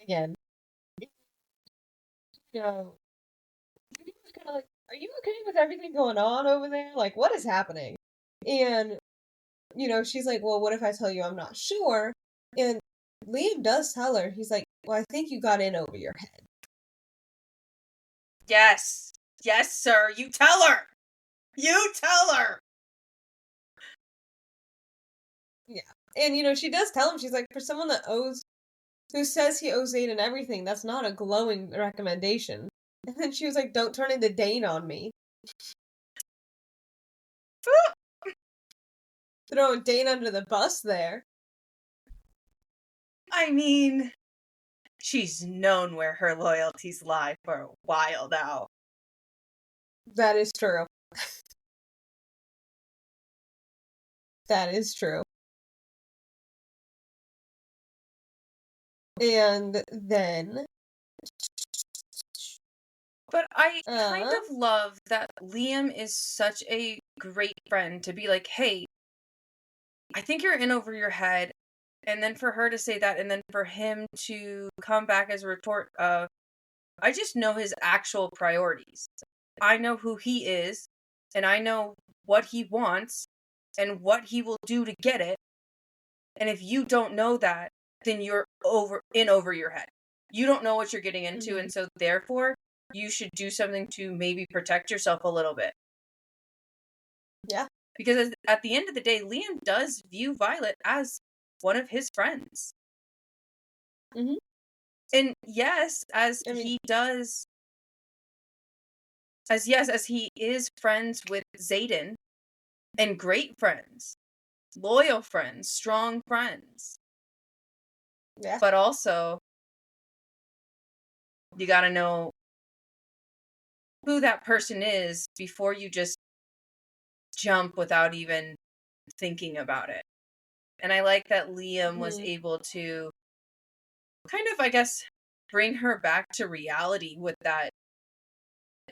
Again. No. Kind of like, are you okay with everything going on over there? Like, what is happening? And, you know, she's like, well, what if I tell you I'm not sure? And Liam does tell her, he's like, well, I think you got in over your head. Yes. Yes, sir. You tell her. You tell her. Yeah. And, you know, she does tell him, she's like, for someone who says he owes Aiden everything, that's not a glowing recommendation. And then she was like, don't turn into Dane on me. Throwing Dane under the bus there. I mean, she's known where her loyalties lie for a while now. That is true. That is true. And then... But I kind of love that Liam is such a great friend to be like, hey, I think you're in over your head. And then for her to say that, and then for him to come back as a retort of, I just know his actual priorities. I know who he is, and I know what he wants, and what he will do to get it. And if you don't know that, then you're over your head. You don't know what you're getting into, and so therefore, you should do something to maybe protect yourself a little bit. Yeah. Because at the end of the day, Liam does view Violet as one of his friends. Mm-hmm. And yes, as he is friends with Xaden, and great friends, loyal friends, strong friends. Yeah. But also, you gotta know who that person is before you just jump without even thinking about it. And I like that Liam was able to kind of, I guess, bring her back to reality with that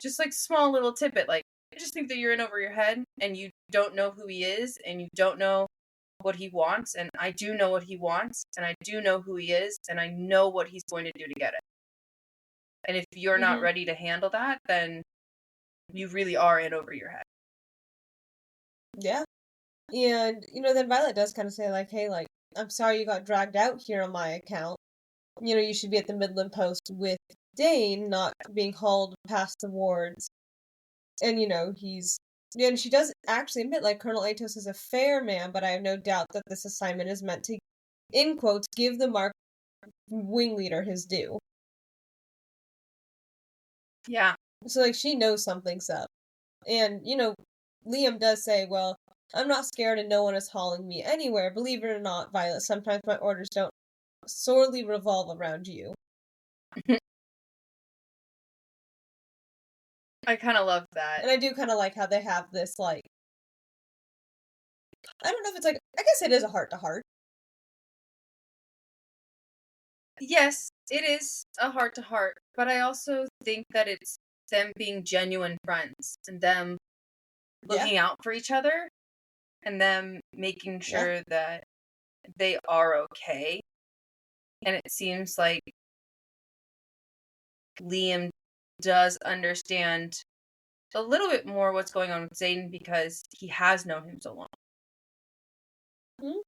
just like small little tidbit. Like, I just think that you're in over your head and you don't know who he is and you don't know what he wants. And I do know what he wants and I do know who he is and I know what he's going to do to get it. And if you're not ready to handle that, then you really are in over your head. Yeah. And, then Violet does kind of say, like, hey, like, I'm sorry you got dragged out here on my account. You should be at the Midland Post with Dane, not being hauled past the wards. And, and she does actually admit, like, Colonel Atos is a fair man, but I have no doubt that this assignment is meant to, in quotes, give the Mark wing leader his due. Yeah. So, like, she knows something's up. And, Liam does say, well, I'm not scared and no one is hauling me anywhere. Believe it or not, Violet, sometimes my orders don't solely revolve around you. I kind of love that. And I do kind of like how they have this, like, I don't know if it's like, I guess it is a heart-to-heart. Yes, it is a heart-to-heart, but I also think that it's them being genuine friends and them looking out for each other and them making sure that they are okay. And it seems like Liam does understand a little bit more what's going on with Xaden because he has known him so long. Mm-hmm.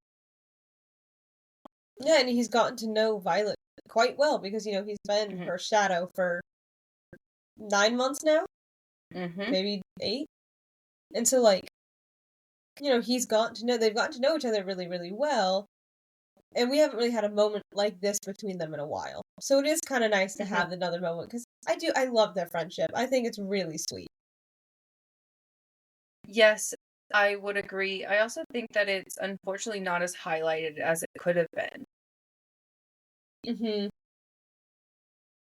Yeah, and he's gotten to know Violet quite well because, he's been her shadow for 9 months now? Maybe 8? And so, like, they've gotten to know each other really, really well. And we haven't really had a moment like this between them in a while. So it is kind of nice to have another moment because I love their friendship. I think it's really sweet. Yes, I would agree. I also think that it's unfortunately not as highlighted as it could have been.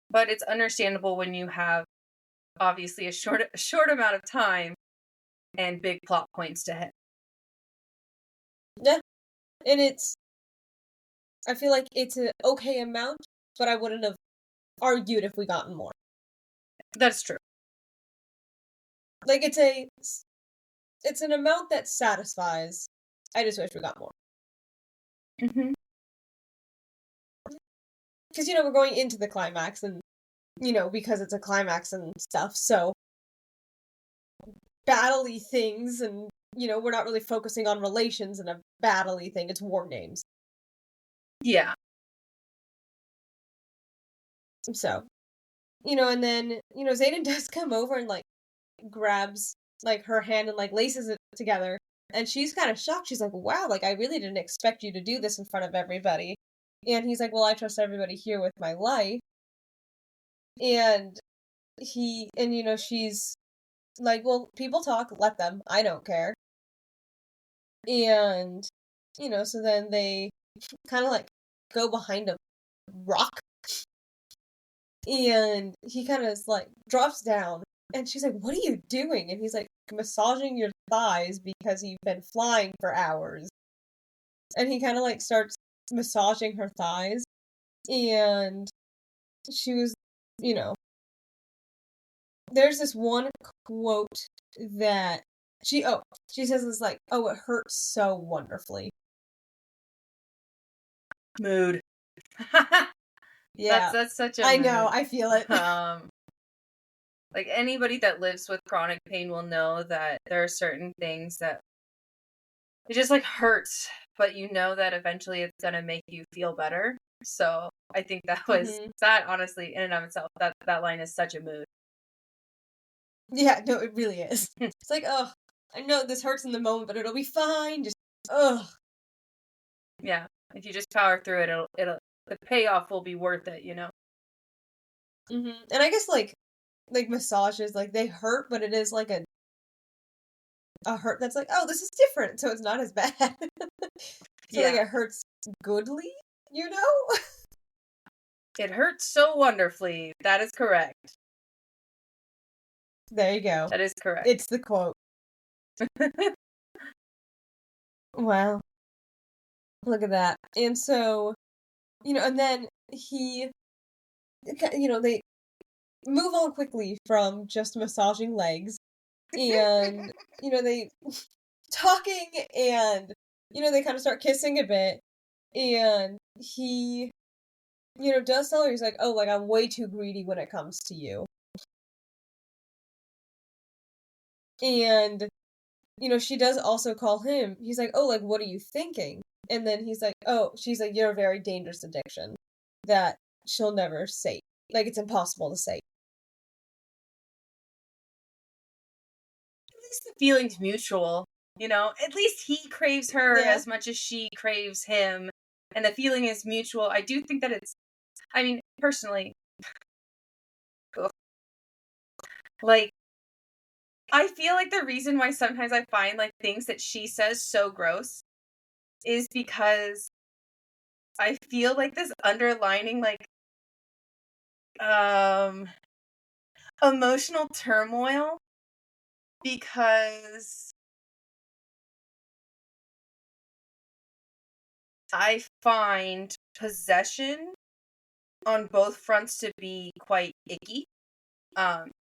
But it's understandable when you have obviously a short amount of time and big plot points to hit. Yeah. And I feel like it's an okay amount, but I wouldn't have argued if we gotten more. That's true. Like, it's an amount that satisfies. I just wish we got more. Because, we're going into the climax, and, because it's a climax and stuff, so battle-y things, and, we're not really focusing on relations in a battle-y thing, it's war games. Yeah. So, and then, Xaden does come over and, like, grabs, like, her hand and, like, laces it together, and she's kind of shocked. She's like, wow, like, I really didn't expect you to do this in front of everybody. And he's like, well, I trust everybody here with my life. And she's like, well, people talk, let them. I don't care. And, so then they kind of, like, go behind a rock. And he kind of, like, drops down. And she's like, what are you doing? And he's like, massaging your thighs because you've been flying for hours. And he kind of like starts massaging her thighs. And she was, you know, there's this one quote that she says it's like, oh, it hurts so wonderfully. Mood. Yeah. That's such a I mood. know, I feel it. Like anybody that lives with chronic pain will know that there are certain things that it just like hurts, but you know that eventually it's gonna make you feel better. So I think that was that honestly in and of itself, that line is such a mood. Yeah, no, it really is. It's like, oh, I know this hurts in the moment, but it'll be fine. Just, ugh. Yeah, if you just power through it, it'll the payoff will be worth it, you know. And I guess like massages, like they hurt, but it is like a hurt that's like, oh, this is different, so it's not as bad. So like it hurts goodly, you know? It hurts so wonderfully. That is correct. There you go. That is correct. It's the quote. Wow. Look at that. And so, and then he, they move on quickly from just massaging legs and, they talking and, they kind of start kissing a bit and he, does tell her, he's like, oh, like, I'm way too greedy when it comes to you. And, she does also call him. He's like, oh, like, what are you thinking? And then he's like, oh, she's like, you're a very dangerous addiction that she'll never sate. Like, it's impossible to sate. At least the feeling's mutual, At least he craves her as much as she craves him. And the feeling is mutual. I do think that personally, like, I feel like the reason why sometimes I find, like, things that she says so gross is because I feel like this underlining, like, emotional turmoil because I find possession on both fronts to be quite icky.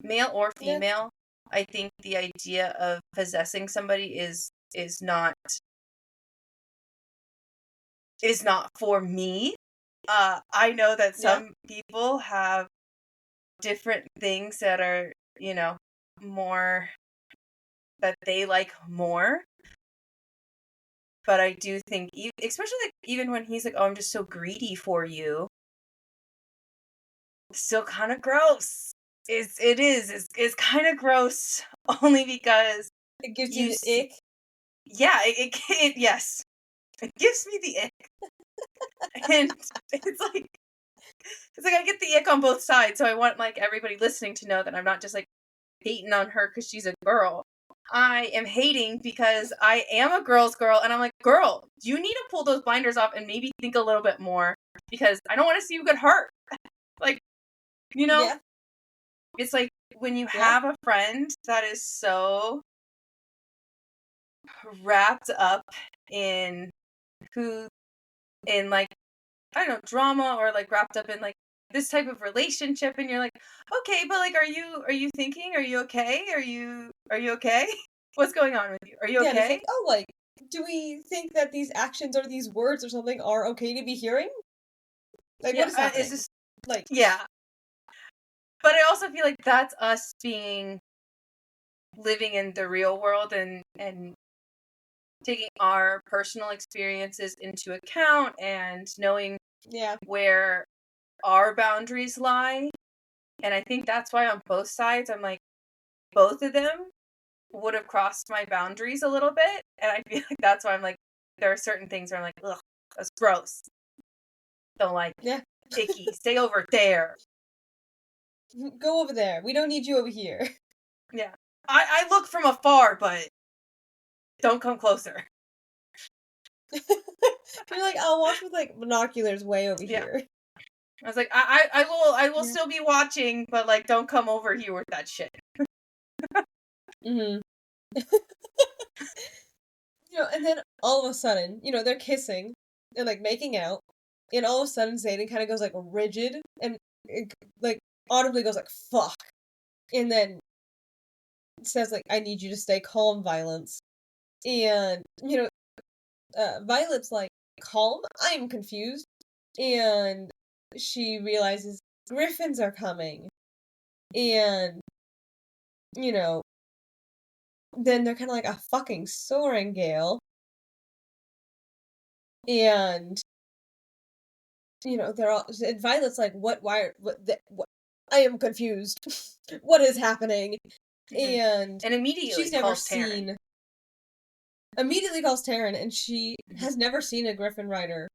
Male or female, I think the idea of possessing somebody is not for me. I know that some people have different things that are, more that they like more. But I do think, especially like even when he's like, "Oh, I'm just so greedy for you," still kind of gross. It's kind of gross only because it gives you the ick. Yeah, it yes, it gives me the ick, and it's like I get the ick on both sides. So I want like everybody listening to know that I'm not just like hating on her because she's a girl. I am hating because I am a girl's girl, and I'm like, girl, you need to pull those blinders off and maybe think a little bit more because I don't want to see you get hurt. Like, it's like when you have a friend that is so wrapped up in like, I don't know, drama or like wrapped up in like this type of relationship, and you're like, okay, but like, are you thinking? Are you okay? Are you okay? What's going on with you? Are you okay? Like, oh, like, do we think that these actions or these words or something are okay to be hearing? Like, what is happening? It's just like, yeah. But I also feel like that's us living in the real world and taking our personal experiences into account and knowing where our boundaries lie. And I think that's why on both sides, I'm like, both of them would have crossed my boundaries a little bit. And I feel like that's why I'm like, there are certain things where I'm like, ugh, that's gross. Don't like icky. Stay over there. Go over there. We don't need you over here. Yeah. I look from afar, but don't come closer. You're like, I'll watch with like binoculars way over here. I was like, I will still be watching, but like, don't come over here with that shit. And then all of a sudden, they're kissing and, like, making out, and all of a sudden Zayden kind of goes, like, rigid and, like, audibly goes, like, fuck, and then says, like, I need you to stay calm, Violence. And, Violet's like, calm? I'm confused. And she realizes griffins are coming. And, you know, then they're kind of like a fucking soaring gale. And, they're all, and Violet's like, what, why, what, I am confused. What is happening? And immediately she's never calls Taryn. Immediately calls Taryn, and she has never seen a Griffin Rider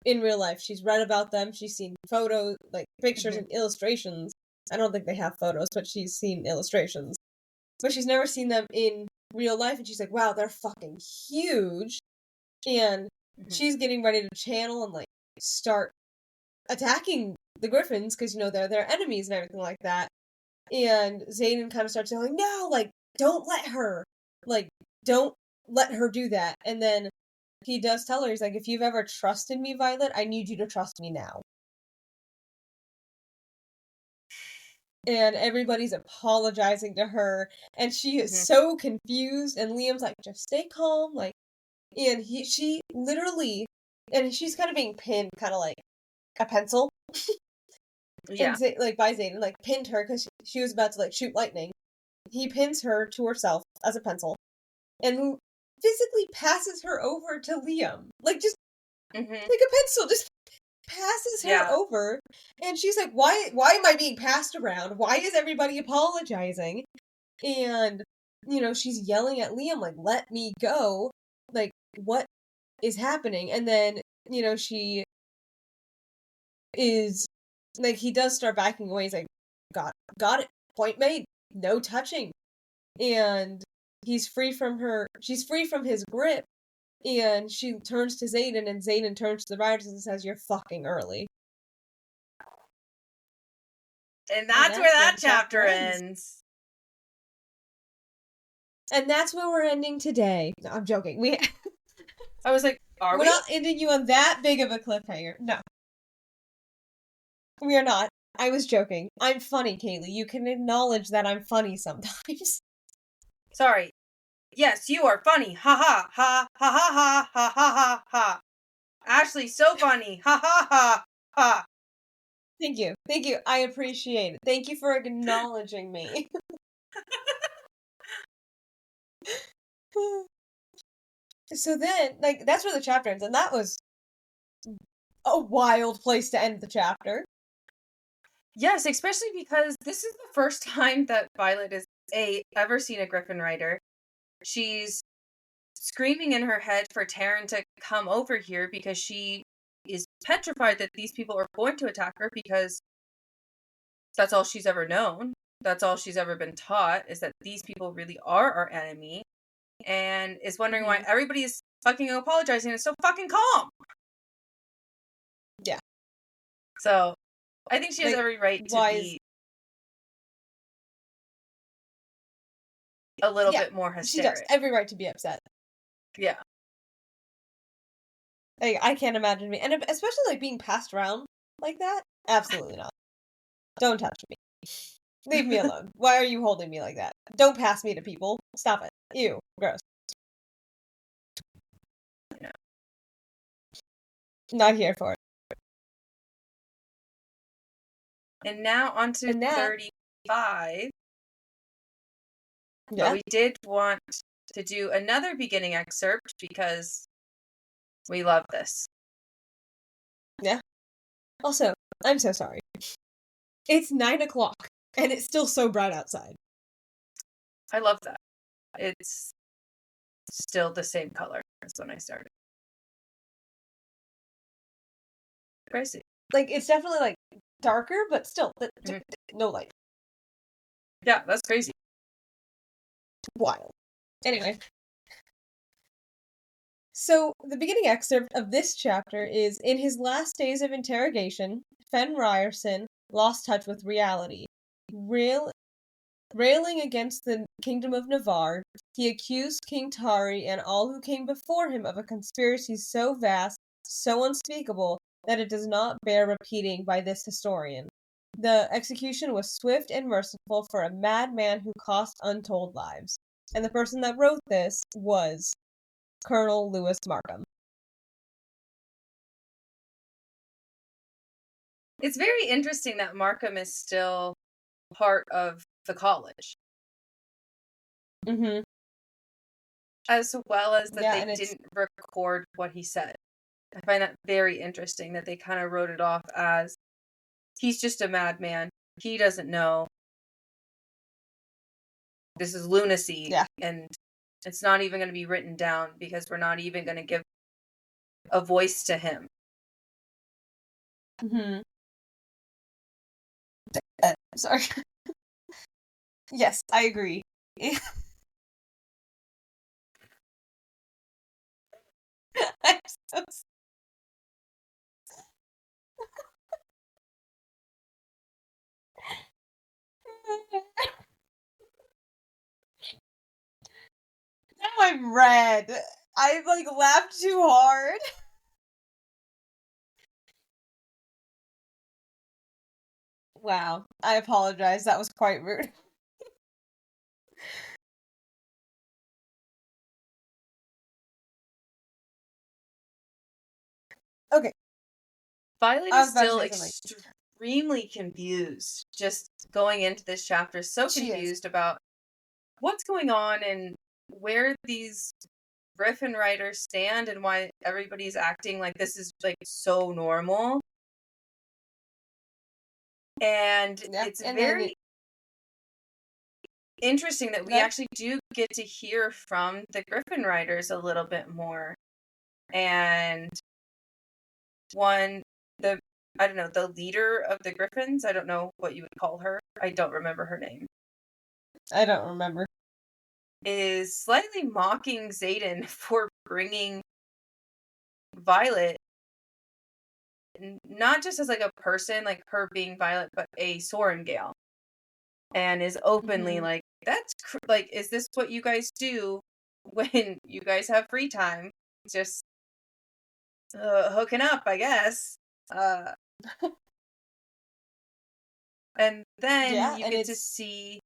in real life. She's read about them, she's seen photos, like, pictures and illustrations. I don't think they have photos, but she's seen illustrations. But she's never seen them in real life, and she's like, wow, they're fucking huge. And she's getting ready to channel and, like, start attacking the Griffins, because, they're their enemies and everything like that. And Zayden kind of starts saying, no, like, don't let her. Like, don't let her do that. And then he does tell her, he's like, if you've ever trusted me, Violet, I need you to trust me now. And everybody's apologizing to her, and she is so confused, and Liam's like, just stay calm, like, and she literally, and she's kind of being pinned, kind of like a pencil. Yeah. And, like, by Zayden, like, pinned her, because she was about to, like, shoot lightning. He pins her to herself as a pencil, and physically passes her over to Liam. Like, just, like a pencil, just passes her over, and she's like, why am I being passed around? Why is everybody apologizing? And, she's yelling at Liam, like, let me go. Like, what is happening? And then, she is, like, he does start backing away. He's like, got it, point made, no touching. And she's free from his grip. And she turns to Zayden, and Zayden turns to the riders and says, you're fucking early. And that's where that chapter ends. And that's where we're ending today. No, I'm joking. I was like, we're not ending you on that big of a cliffhanger. No. We are not. I was joking. I'm funny, Kaylee. You can acknowledge that I'm funny sometimes. Sorry. Yes, you are funny. Ha ha ha ha ha ha ha ha ha ha. Ashley, so funny. Ha ha ha ha. Thank you. Thank you. I appreciate it. Thank you for acknowledging me. So then, like, that's where the chapter ends, and that was a wild place to end the chapter. Yes, especially because this is the first time that Violet is ever seen a Griffin Rider. She's screaming in her head for Taryn to come over here because she is petrified that these people are going to attack her, because that's all she's ever known. That's all she's ever been taught, is that these people really are our enemy, and is wondering why everybody is fucking apologizing and is so fucking calm. Yeah. So, I think she has every right to be a little bit more hysteric. She does. Every right to be upset. Yeah. Like, I can't imagine me. And especially, like, being passed around like that? Absolutely not. Don't touch me. Leave me alone. Why are you holding me like that? Don't pass me to people. Stop it. Ew. Gross. Yeah. Not here for it. And now on to 35. Yeah. But we did want to do another beginning excerpt because we love this. Yeah. Also, I'm so sorry. It's 9:00, and it's still so bright outside. I love that. It's still the same color as when I started. Crazy. Like, it's definitely, like, darker, but still, no light. Yeah, that's crazy. Wild. Anyway. So, the beginning excerpt of this chapter is, in his last days of interrogation, Fen Ryerson lost touch with reality. Railing against the kingdom of Navarre, he accused King Tari and all who came before him of a conspiracy so vast, so unspeakable, that it does not bear repeating by this historian. The execution was swift and merciful for a madman who cost untold lives. And the person that wrote this was Colonel Lewis Markham. It's very interesting that Markham is still part of the college. Mm-hmm. As well as that Yeah, they didn't record what he said. I find that very interesting that they kind of wrote it off as he's just a madman. He doesn't know. This is lunacy. Yeah. And it's not even going to be written down because we're not even going to give a voice to him. Mm-hmm. Sorry. Yes, I agree. I'm so Now I'm red. I laughed too hard. Wow. I apologize. That was quite rude. Okay. Violet is still extremely confused. Just going into this chapter, so confused about what's going on and where these Griffin writers stand and why everybody's acting like this is so normal. And it's very interesting that we actually do get to hear from the Griffin writers a little bit more. And the leader of the Griffins, I don't know what you would call her. I don't remember her name. I don't remember. Is slightly mocking Xaden for bringing Violet, not just as a person, her being Violet, but a Sorengale. And is openly that's is this what you guys do when you guys have free time? Just hooking up, I guess. And then you get to see.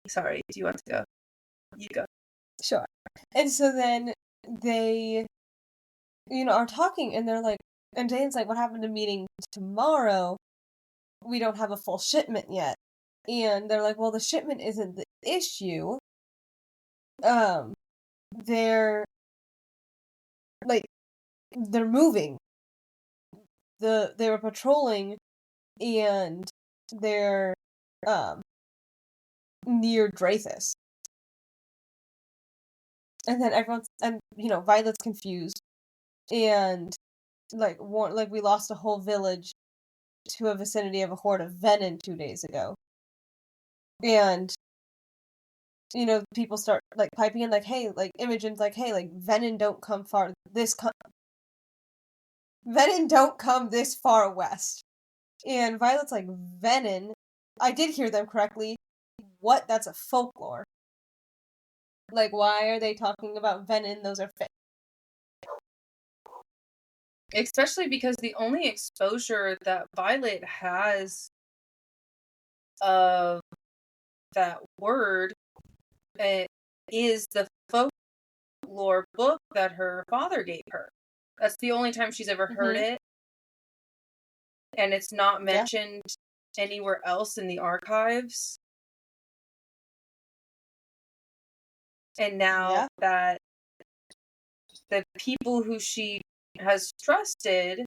Sorry, do you want to go? You go. Sure. And so then they, are talking, and they're and Dane's what happened to meeting tomorrow? We don't have a full shipment yet. And they're well, the shipment isn't the issue. They're they're moving. They were patrolling, and they're near Drathis. And then Violet's confused, and we lost a whole village to a vicinity of a horde of Venin 2 days ago. And people start piping in hey, Imogen's hey, Venin don't come far Venin don't come this far west. And Violet's Venin? I did hear them correctly. What? That's a folklore. Why are they talking about Venin? Those are fake. Especially because the only exposure that Violet has of that word is the folklore book that her father gave her. That's the only time she's ever heard it. And it's not mentioned anywhere else in the archives. And now that the people who she has trusted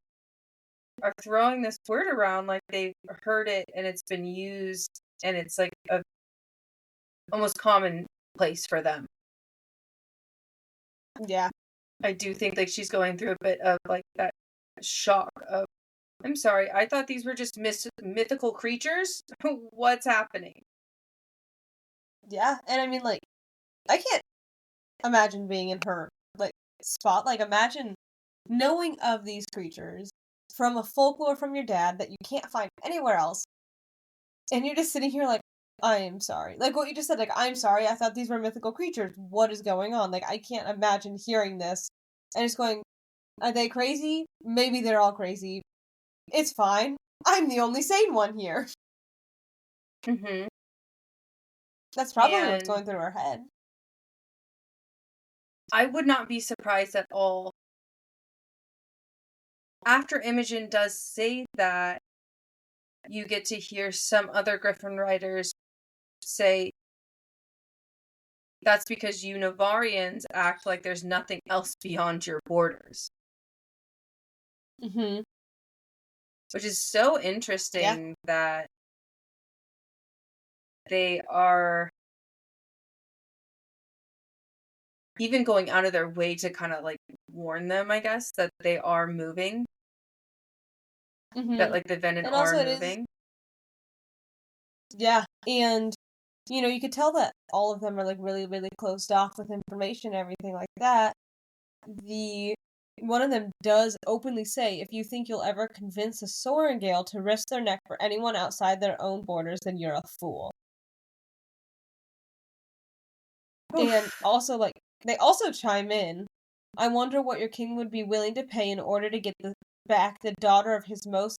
are throwing this word around they've heard it and it's been used and it's a almost commonplace for them. Yeah. I do think she's going through a bit of that shock of, I'm sorry, I thought these were just mythical creatures. What's happening? Yeah, and I mean I can't imagine being in her spot. Imagine knowing of these creatures from a folklore from your dad that you can't find anywhere else, And you're just sitting here like, I'm sorry. Like what you just said, like, I'm sorry, I thought these were mythical creatures. What is going on? Like, I can't imagine hearing this and just going, are they crazy? Maybe they're all crazy. It's fine. I'm the only sane one here. Mm-hmm. That's probably what's And going through her head. I would not be surprised at all. After Imogen does say that, you get to hear some other Griffin writers say, that's because you Navarians act like there's nothing else beyond your borders. Mm-hmm. Which is so interesting that they are even going out of their way to kind of like warn them, I guess, that they are moving. Mm-hmm. That like the Venom and are also moving. Yeah, and you could tell that all of them are like really, really closed off with information and everything like that. One of them does openly say, if you think you'll ever convince a Sorengale to risk their neck for anyone outside their own borders, then you're a fool. Oof. And also, like, they also chime in, I wonder what your king would be willing to pay in order to get back the daughter of his most,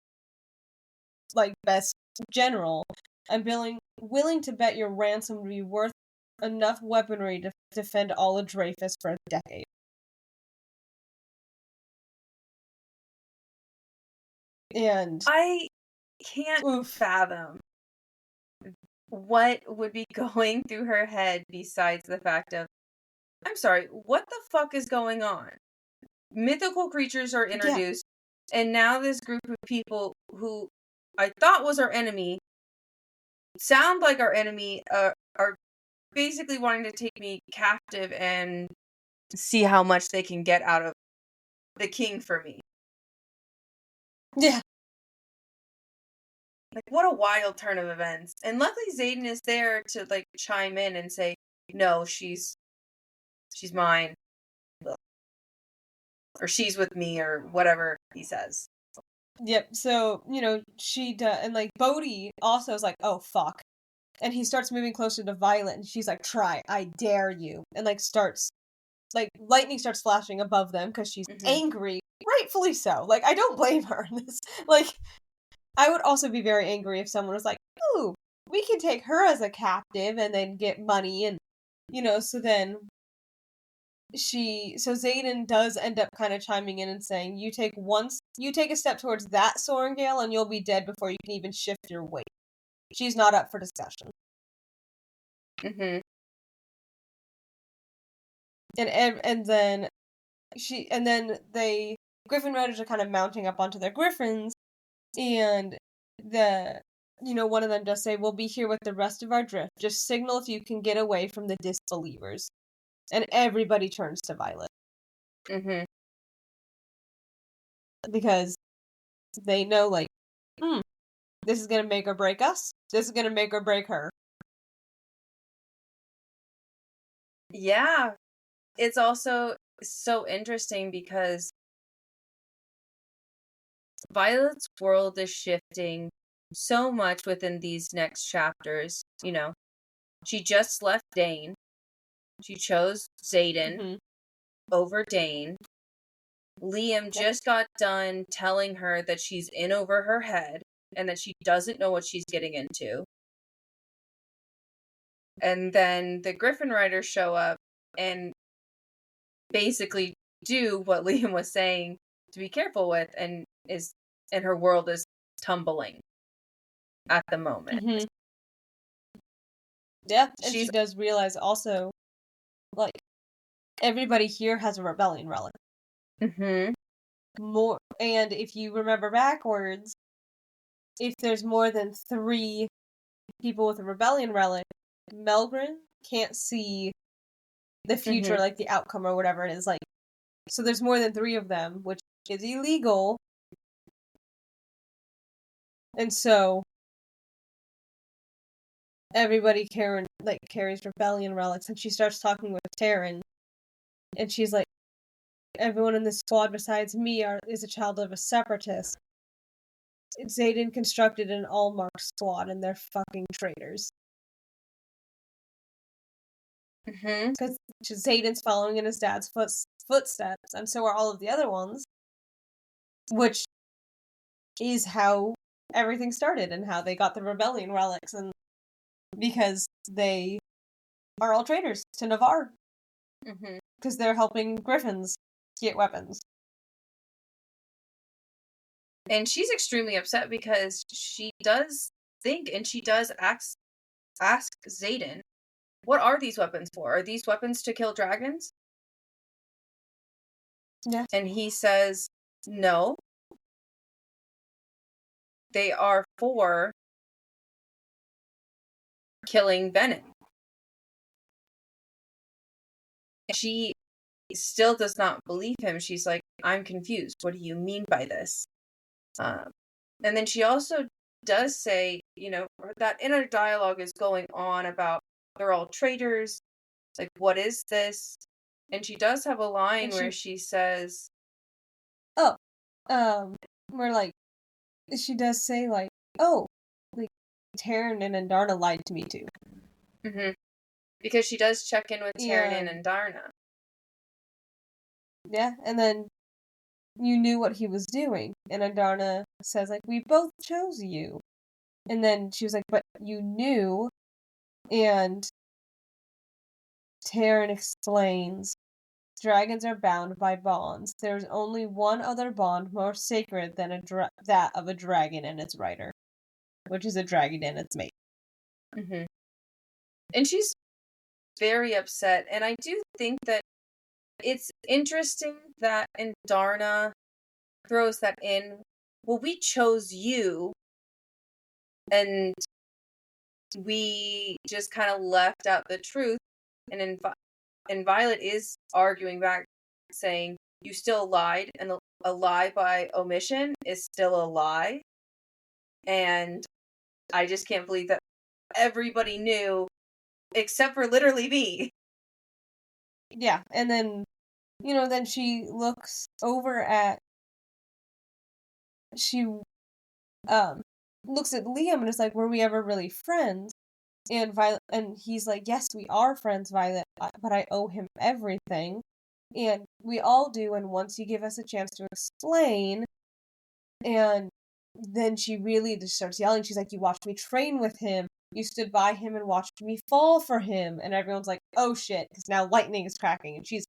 like, best general. I'm willing to bet your ransom would be worth enough weaponry to defend all of Dreyfus for a decade. And I can't fathom what would be going through her head besides the fact of, I'm sorry, what the fuck is going on? Mythical creatures are introduced, and now this group of people who I thought was our enemy, sound like our enemy, are basically wanting to take me captive and see how much they can get out of the king for me. Yeah. Like, what a wild turn of events. And luckily Xaden is there to, like, chime in and say, no, she's mine. Or she's with me, or whatever he says. Yep, so, she does, and, like, Bodhi also is like, oh, fuck. And he starts moving closer to Violet, and she's like, try, I dare you. And, like, lightning starts flashing above them, because she's angry. Rightfully so. Like, I don't blame her in this. Like, I would also be very angry if someone was like, ooh, we can take her as a captive, and then get money, and, so then so Xaden does end up kind of chiming in and saying, you take a step towards that Sorengale and you'll be dead before you can even shift your weight. She's not up for discussion. Mm-hmm. And then they Griffin Riders are kind of mounting up onto their griffins, and one of them does say, we'll be here with the rest of our drift. Just signal if you can get away from the disbelievers. And everybody turns to Violet. Mm-hmm. Because they know, like, this is gonna make or break us. This is gonna make or break her. Yeah. It's also so interesting because Violet's world is shifting so much within these next chapters. She just left Dane. She chose Xaden over Dane. Liam just got done telling her that she's in over her head and that she doesn't know what she's getting into. And then the Griffin Riders show up and basically do what Liam was saying to be careful with, and her world is tumbling at the moment. Mm-hmm. Yeah, and she does realize also, like, everybody here has a rebellion relic. Mm-hmm. And if you remember backwards, if there's more than 3 people with a rebellion relic, Melgren can't see the future, like the outcome or whatever it is. Like, so there's more than 3 of them, which is illegal. And so everybody carries rebellion relics, and she starts talking with Taryn, and she's like, everyone in this squad besides me is a child of a separatist. Xaden constructed an all-marked squad, and they're fucking traitors. Because Xaden's following in his dad's footsteps, and so are all of the other ones. Which is how everything started, and how they got the rebellion relics, and because they are all traitors to Navarre. Because they're helping Griffins get weapons. And she's extremely upset because she does think, and she does ask Xaden, what are these weapons for? Are these weapons to kill dragons? Yeah. And he says, no. They are for killing venom. She still does not believe him. She's like, I'm confused. What do you mean by this? And then she also does say, that inner dialogue is going on about they're all traitors. Like, what is this? And she does have a line where she says, where, like, she does say, like, oh, like, Taryn and Andarna lied to me too. Because she does check in with Taryn and Andarna. Yeah, and then you knew what he was doing. And Andarna says, like, we both chose you. And then she was like, but you knew. And Taryn explains, dragons are bound by bonds. There's only one other bond more sacred than that of a dragon and its rider, which is a dragon and its mate. And she's very upset. And I do think that it's interesting that Andarna throws that in. Well, we chose you, and we just kind of left out the truth. And Violet is arguing back, saying, you still lied, and a lie by omission is still a lie. And I just can't believe that everybody knew, except for literally me. Yeah, and then, then she looks over at, she, looks at Liam and is like, were we ever really friends? And Violet, and he's like, yes, we are friends, Violet, but I owe him everything. And we all do, and once you give us a chance to explain, and then she really just starts yelling. She's like, you watched me train with him. You stood by him and watched me fall for him. And everyone's like, oh shit, because now lightning is cracking. And she's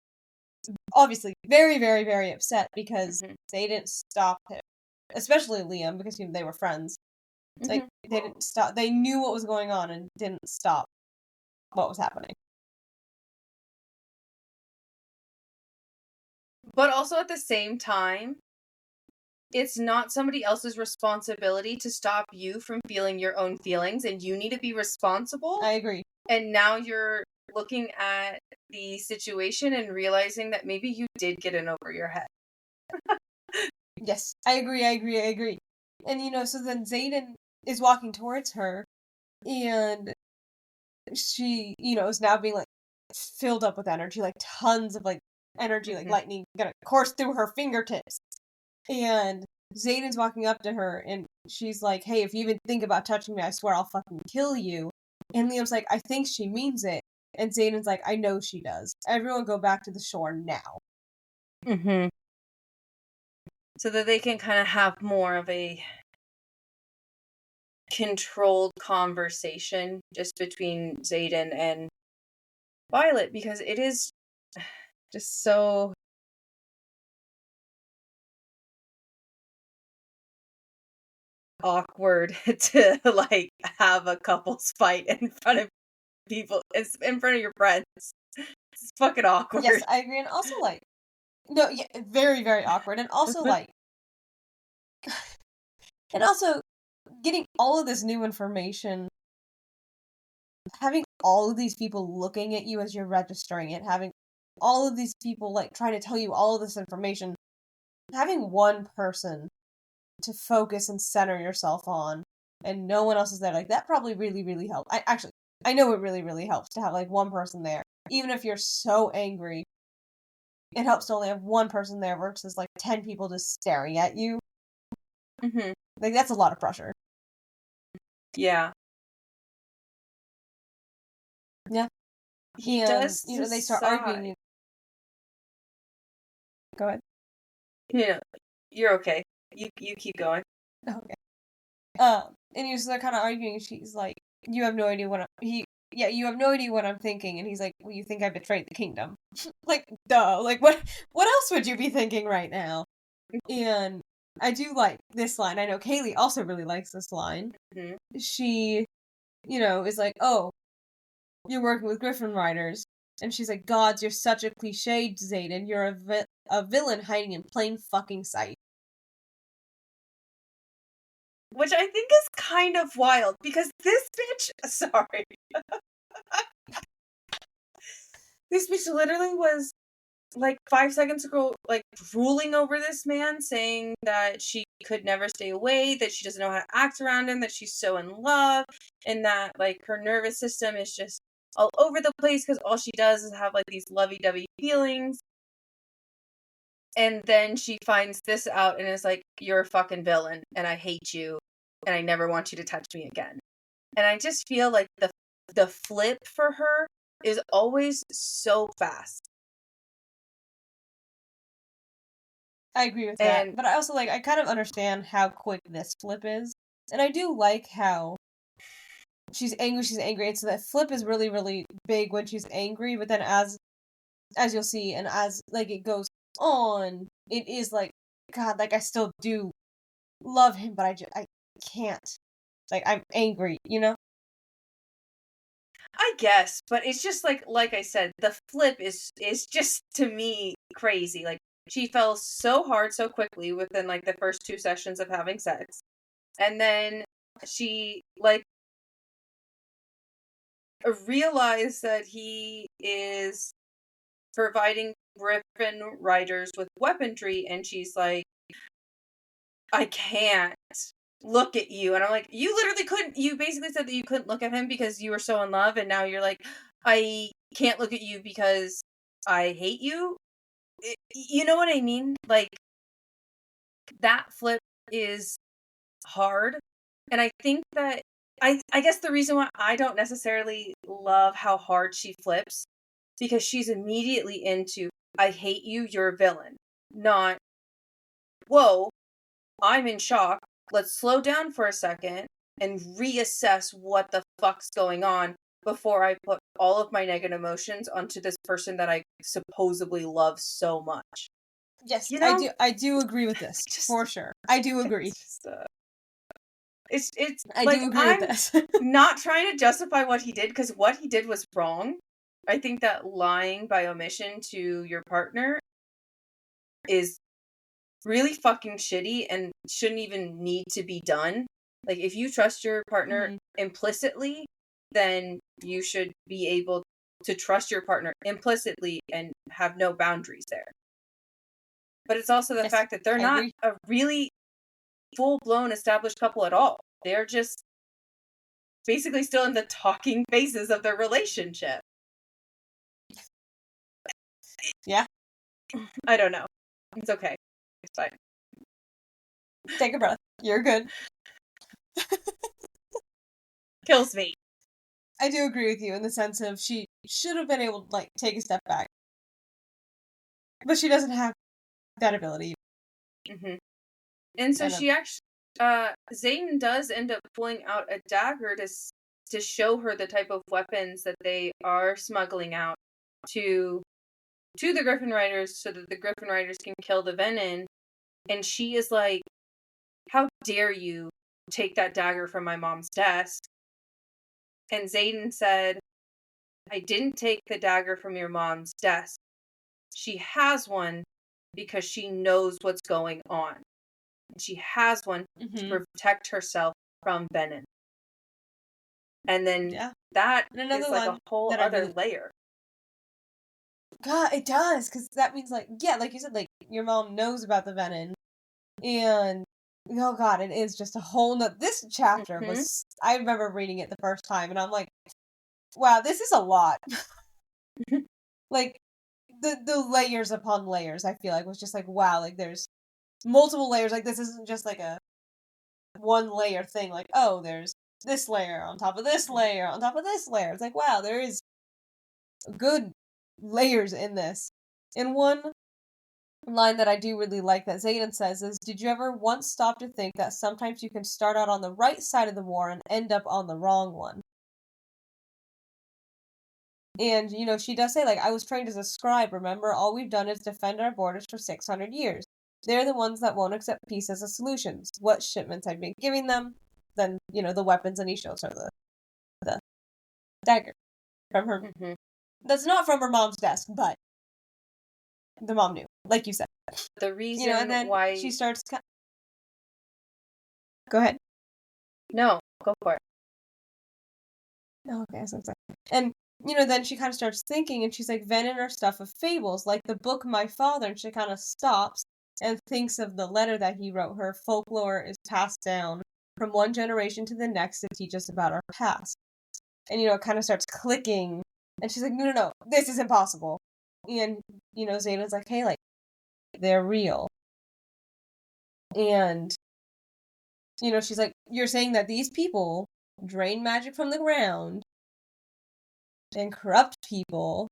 obviously very, very, very upset because they didn't stop him. Especially Liam, because they were friends. Like, they didn't stop. They knew what was going on and didn't stop what was happening. But also at the same time, it's not somebody else's responsibility to stop you from feeling your own feelings, and you need to be responsible. I agree. And now you're looking at the situation and realizing that maybe you did get in over your head. Yes, I agree. And, so then Xaden is walking towards her, and she, is now being, like, filled up with energy, like, tons of, like, energy, like, lightning gonna course through her fingertips. And Xaden's walking up to her, and she's like, hey, if you even think about touching me, I swear I'll fucking kill you. And Liam's like, I think she means it. And Xaden's like, I know she does. Everyone go back to the shore now. So that they can kind of have more of a controlled conversation just between Xaden and Violet, because it is just so awkward to, like, have a couples fight in front of people, in front of your friends. It's fucking awkward. Yes, I agree. And also, like, no, yeah, very, very awkward. And also, like, and also getting all of this new information, having all of these people looking at you as you're registering it, having all of these people, like, trying to tell you all of this information, having one person to focus and center yourself on, and no one else is there, like, that probably really, really helped. I know it really, really helps to have, like, one person there. Even if you're so angry, it helps to only have one person there versus, like, 10 people just staring at you. Like, that's a lot of pressure. Yeah. Yeah. He does you know, they start arguing. Go ahead. Yeah, you're okay. You keep going. Okay. And he was kind of arguing, and she's like, you have no idea what you have no idea what I'm thinking. And he's like, well, you think I betrayed the kingdom. Like, duh. Like, what else would you be thinking right now? And I do like this line. I know Kaylee also really likes this line. Mm-hmm. She, is like, oh, you're working with Griffin Riders. And she's like, gods, you're such a cliche, Zayden. You're a villain hiding in plain fucking sight. Which I think is kind of wild, because this bitch, sorry. This bitch literally was, like, 5 seconds ago, like, drooling over this man, saying that she could never stay away, that she doesn't know how to act around him, that she's so in love, and that, like, her nervous system is just all over the place because all she does is have, like, these lovey-dovey feelings. And then she finds this out and is like, you're a fucking villain, and I hate you, and I never want you to touch me again. And I just feel like the flip for her is always so fast. I agree with that. But I also, I kind of understand how quick this flip is. And I do like how she's angry. And so that flip is really, really big when she's angry. But then as you'll see, and as, it goes on, it is like, God, I still do love him, but I can't. I'm angry, I guess, but it's just like I said, the flip is just, to me, crazy. Like, she fell so hard so quickly within, the first 2 sessions of having sex. And then she, realized that he is providing Griffin Riders with weaponry, and she's like, I can't look at you. And I'm like, you literally couldn't. You basically said that you couldn't look at him because you were so in love, and now you're like, I can't look at you because I hate you. You know what I mean? That flip is hard. And I think that I guess the reason why I don't necessarily love how hard she flips, because she's immediately into, I hate you, you're a villain. Not, whoa, I'm in shock. Let's slow down for a second and reassess what the fuck's going on before I put all of my negative emotions onto this person that I supposedly love so much. Yes, I do agree with this, for sure. I do agree. I do agree with this. Not trying to justify what he did, because what he did was wrong. I think that lying by omission to your partner is really fucking shitty and shouldn't even need to be done. If you trust your partner implicitly, then you should be able to trust your partner implicitly and have no boundaries there. But it's also the fact that they're not a really full-blown established couple at all. They're just basically still in the talking phases of their relationship. Yeah. I don't know. It's okay. It's fine. Take a breath. You're good. Kills me. I do agree with you in the sense of she should have been able to, take a step back. But she doesn't have that ability. Mm-hmm. And so she actually, Zayden does end up pulling out a dagger to show her the type of weapons that they are smuggling out to the Griffin Riders, so that the Griffin Riders can kill the Venin. And she is like, how dare you take that dagger from my mom's desk? And Zayden said, I didn't take the dagger from your mom's desk. She has one because she knows what's going on. And she has one to protect herself from Venin. And then that is a whole other layer. God, it does, because that means, like you said, your mom knows about the Venin. And, oh God, it is just a whole this chapter was, I remember reading it the first time, and I'm like, wow, this is a lot. The layers upon layers, I feel like, was just wow, there's multiple layers. This isn't just one layer thing, like, oh, there's this layer on top of this layer on top of this layer. It's like, wow, there is good layers in this. And one line that I do really like that Zayden says is, did you ever once stop to think that sometimes you can start out on the right side of the war and end up on the wrong one? And, she does say, like, I was trained as a scribe, remember? All we've done is defend our borders for 600 years. They're the ones that won't accept peace as a solution. What shipments I've been giving them, then, the weapons, and he shows her the dagger from her. Mm-hmm. That's not from her mom's desk, but the mom knew, like you said. The reason and then why she starts... Go ahead. No, go for it. Oh, okay, so it's like... And, then she kind of starts thinking, and she's like, Venom are stuff of fables, like the book My Father, and she kind of stops and thinks of the letter that he wrote her. Folklore is passed down from one generation to the next to teach us about our past. And, it kind of starts clicking, and she's like, no, this is impossible. And, Zayden's like, hey, like, they're real. And, she's like, you're saying that these people drain magic from the ground and corrupt people,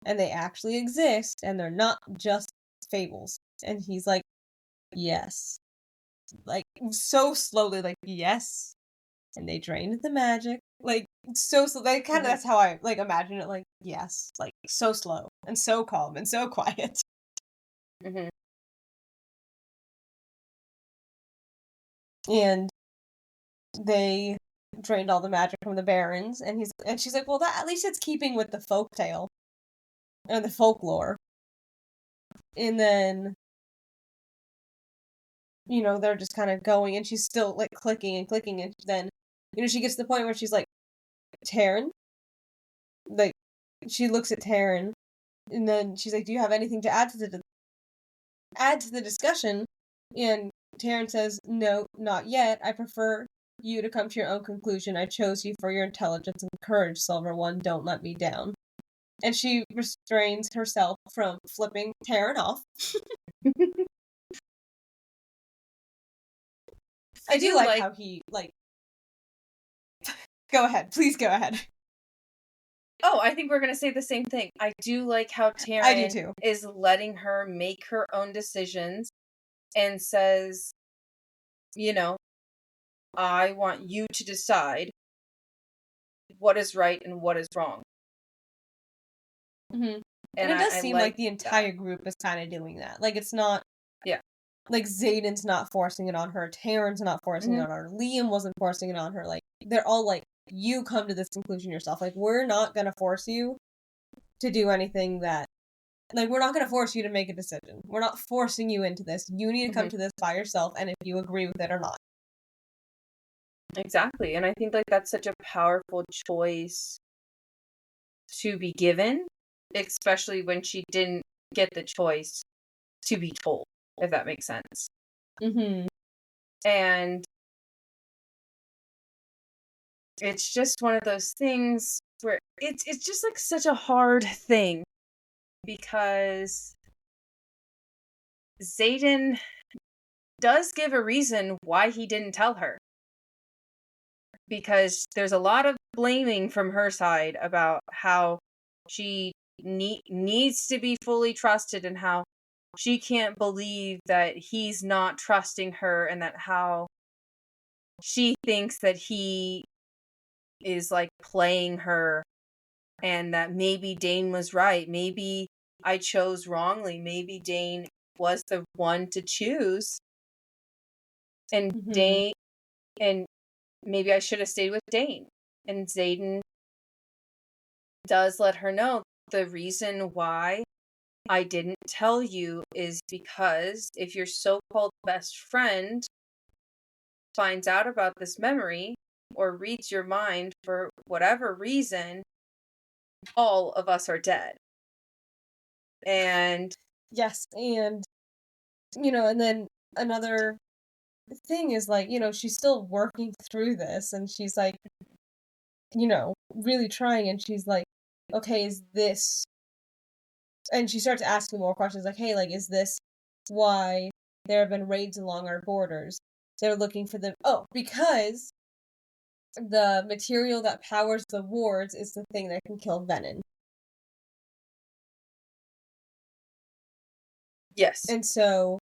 and they actually exist, and they're not just fables. And he's like, yes. Like, so slowly, like, yes. And they drained the magic. Like, so slow. Like, kind of, that's how I, like, imagine it. Like, yes. Like, so slow, and so calm, and so quiet. Mm-hmm. And they drained all the magic from the barons, and she's like, well, that at least it's keeping with the folktale and the folklore. And then they're just kind of going, and she's still like clicking and clicking, and then she gets to the point where she's like, Taryn, like, she looks at Taryn, and then she's like, do you have anything to add to the discussion? And Taryn says, no, not yet. I prefer you to come to your own conclusion. I chose you for your intelligence and courage, Silver One. Don't let me down. And she restrains herself from flipping Taryn off. I do like how he, like... Go ahead. Please go ahead. Oh, I think we're going to say the same thing. I do like how Taryn is letting her make her own decisions and says, I want you to decide what is right and what is wrong. Mm-hmm. And it does seem like the entire group is kind of doing that. Like, it's not... Yeah. Like, Zayden's not forcing it on her. Taryn's not forcing it on her. Liam wasn't forcing it on her. Like, they're all like, you come to this conclusion yourself. Like, we're not gonna force you to do anything that... Like, we're not gonna force you to make a decision. We're not forcing you into this. You need to come to this by yourself, and if you agree with it or not. Exactly. And I think, like, that's such a powerful choice to be given, especially when she didn't get the choice to be told, if that makes sense. Mm-hmm. And it's just one of those things where it's just like such a hard thing, because Zayden does give a reason why he didn't tell her, because there's a lot of blaming from her side about how she needs to be fully trusted, and how she can't believe that he's not trusting her, and that how she thinks that he is like playing her, and that maybe Dane was right. Maybe I chose wrongly. Maybe Dane was the one to choose. And Dane, and maybe I should have stayed with Dane. And Zayden does let her know the reason why I didn't tell you is because if your so-called best friend finds out about this memory or reads your mind for whatever reason, all of us are dead. And yes, and and then another thing is, like, she's still working through this, and she's like, really trying, and she's like, okay, is this... And she starts asking more questions, like, hey, like, is this why there have been raids along our borders? They're looking for them. Oh, because the material that powers the wards is the thing that can kill venom. Yes. And so,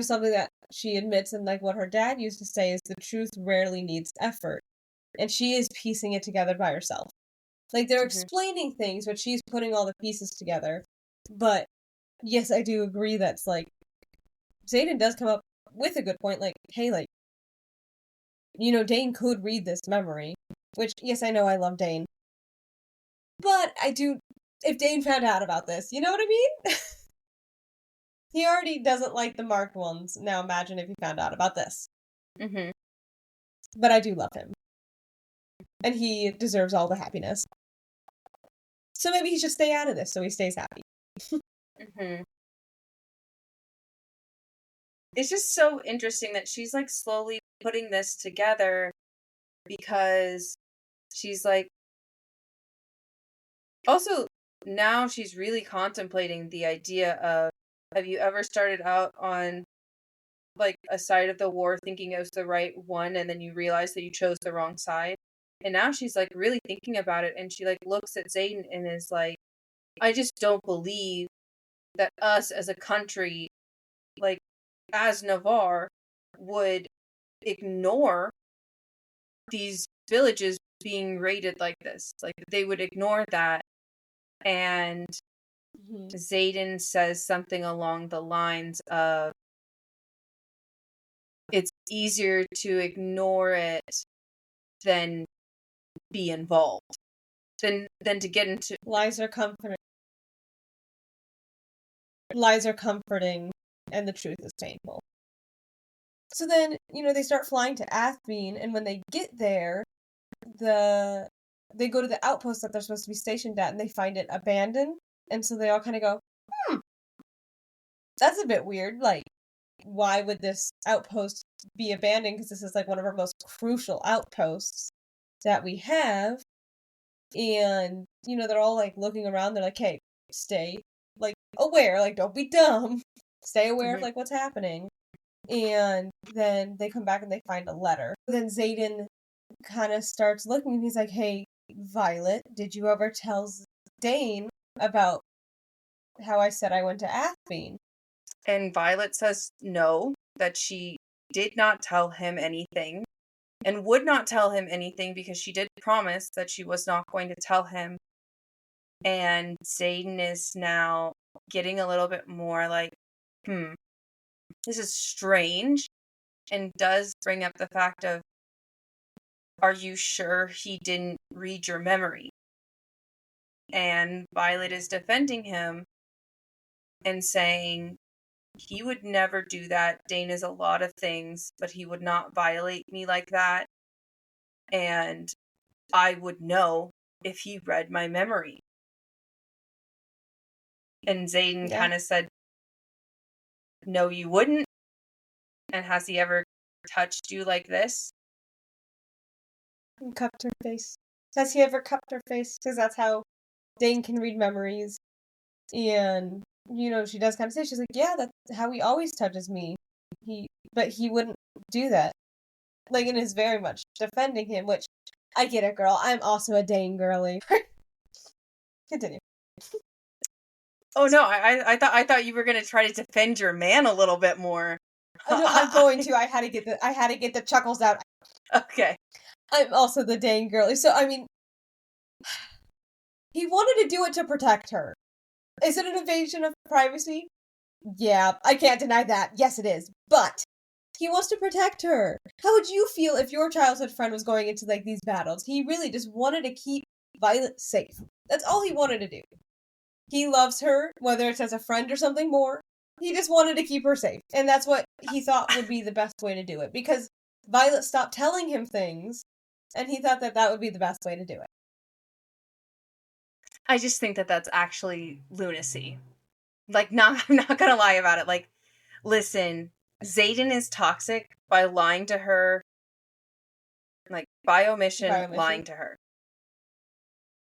something that she admits and like what her dad used to say is the truth rarely needs effort. And she is piecing it together by herself. Like, they're explaining things, but she's putting all the pieces together. But, yes, I do agree that's, like, Xaden does come up with a good point, like, hey, like, Dane could read this memory. Which, yes, I know I love Dane. But I do, if Dane found out about this, you know what I mean? He already doesn't like the marked ones. Now imagine if he found out about this. Mm-hmm. But I do love him. And he deserves all the happiness. So maybe he should stay out of this so he stays happy. Mm-hmm. It's just so interesting that she's, like, slowly putting this together because she's, like... Also, now she's really contemplating the idea of, have you ever started out on, like, a side of the war thinking it was the right one, and then you realize that you chose the wrong side? And now she's, like, really thinking about it, and she, like, looks at Xaden and is like, I just don't believe that us as a country, like, as Navarre, would ignore these villages being raided like this. Like, they would ignore that. And Xaden says something along the lines of, it's easier to ignore it than be involved. Than to get into... Lies are comforting, and the truth is painful. So then, they start flying to Athbeen, and when they get there, they go to the outpost that they're supposed to be stationed at, and they find it abandoned. And so they all kind of go, that's a bit weird. Like, why would this outpost be abandoned? Because this is, like, one of our most crucial outposts that we have. And, they're all, like, looking around. They're like, hey, stay, like, aware. Like, don't be dumb. Stay aware of, like, what's happening. And then they come back and they find a letter. Then Xaden kind of starts looking, and he's like, hey, Violet, did you ever tell Dane about how I said I went to Athbeen? And Violet says no, that she did not tell him anything, and would not tell him anything because she did promise that she was not going to tell him. And Xaden is now getting a little bit more like, this is strange, and does bring up the fact of, are you sure he didn't read your memory? And Violet is defending him and saying, he would never do that. Dane is a lot of things, but he would not violate me like that. And I would know if he read my memory. And Xaden kind of said, no, you wouldn't. And has he ever touched you like this? And cupped her face. Has he ever cupped her face? Because that's how Dane can read memories. And, she does kind of say, she's like, yeah, that's how he always touches me. But he wouldn't do that. Like, and is very much defending him, which, I get it, girl. I'm also a Dane girly. Continue. Oh no, I thought you were gonna try to defend your man a little bit more. No, I'm going to. I had to get the chuckles out. Okay. I'm also the Dane girly. So I mean, he wanted to do it to protect her. Is it an invasion of privacy? Yeah, I can't deny that. Yes, it is. But he wants to protect her. How would you feel if your childhood friend was going into, like, these battles? He really just wanted to keep Violet safe. That's all he wanted to do. He loves her, whether it's as a friend or something more. He just wanted to keep her safe. And that's what he thought would be the best way to do it. Because Violet stopped telling him things, and he thought that that would be the best way to do it. I just think that that's actually lunacy. Like, I'm not gonna lie about it. Like, listen, Xaden is toxic by lying to her. Like, by omission, lying to her.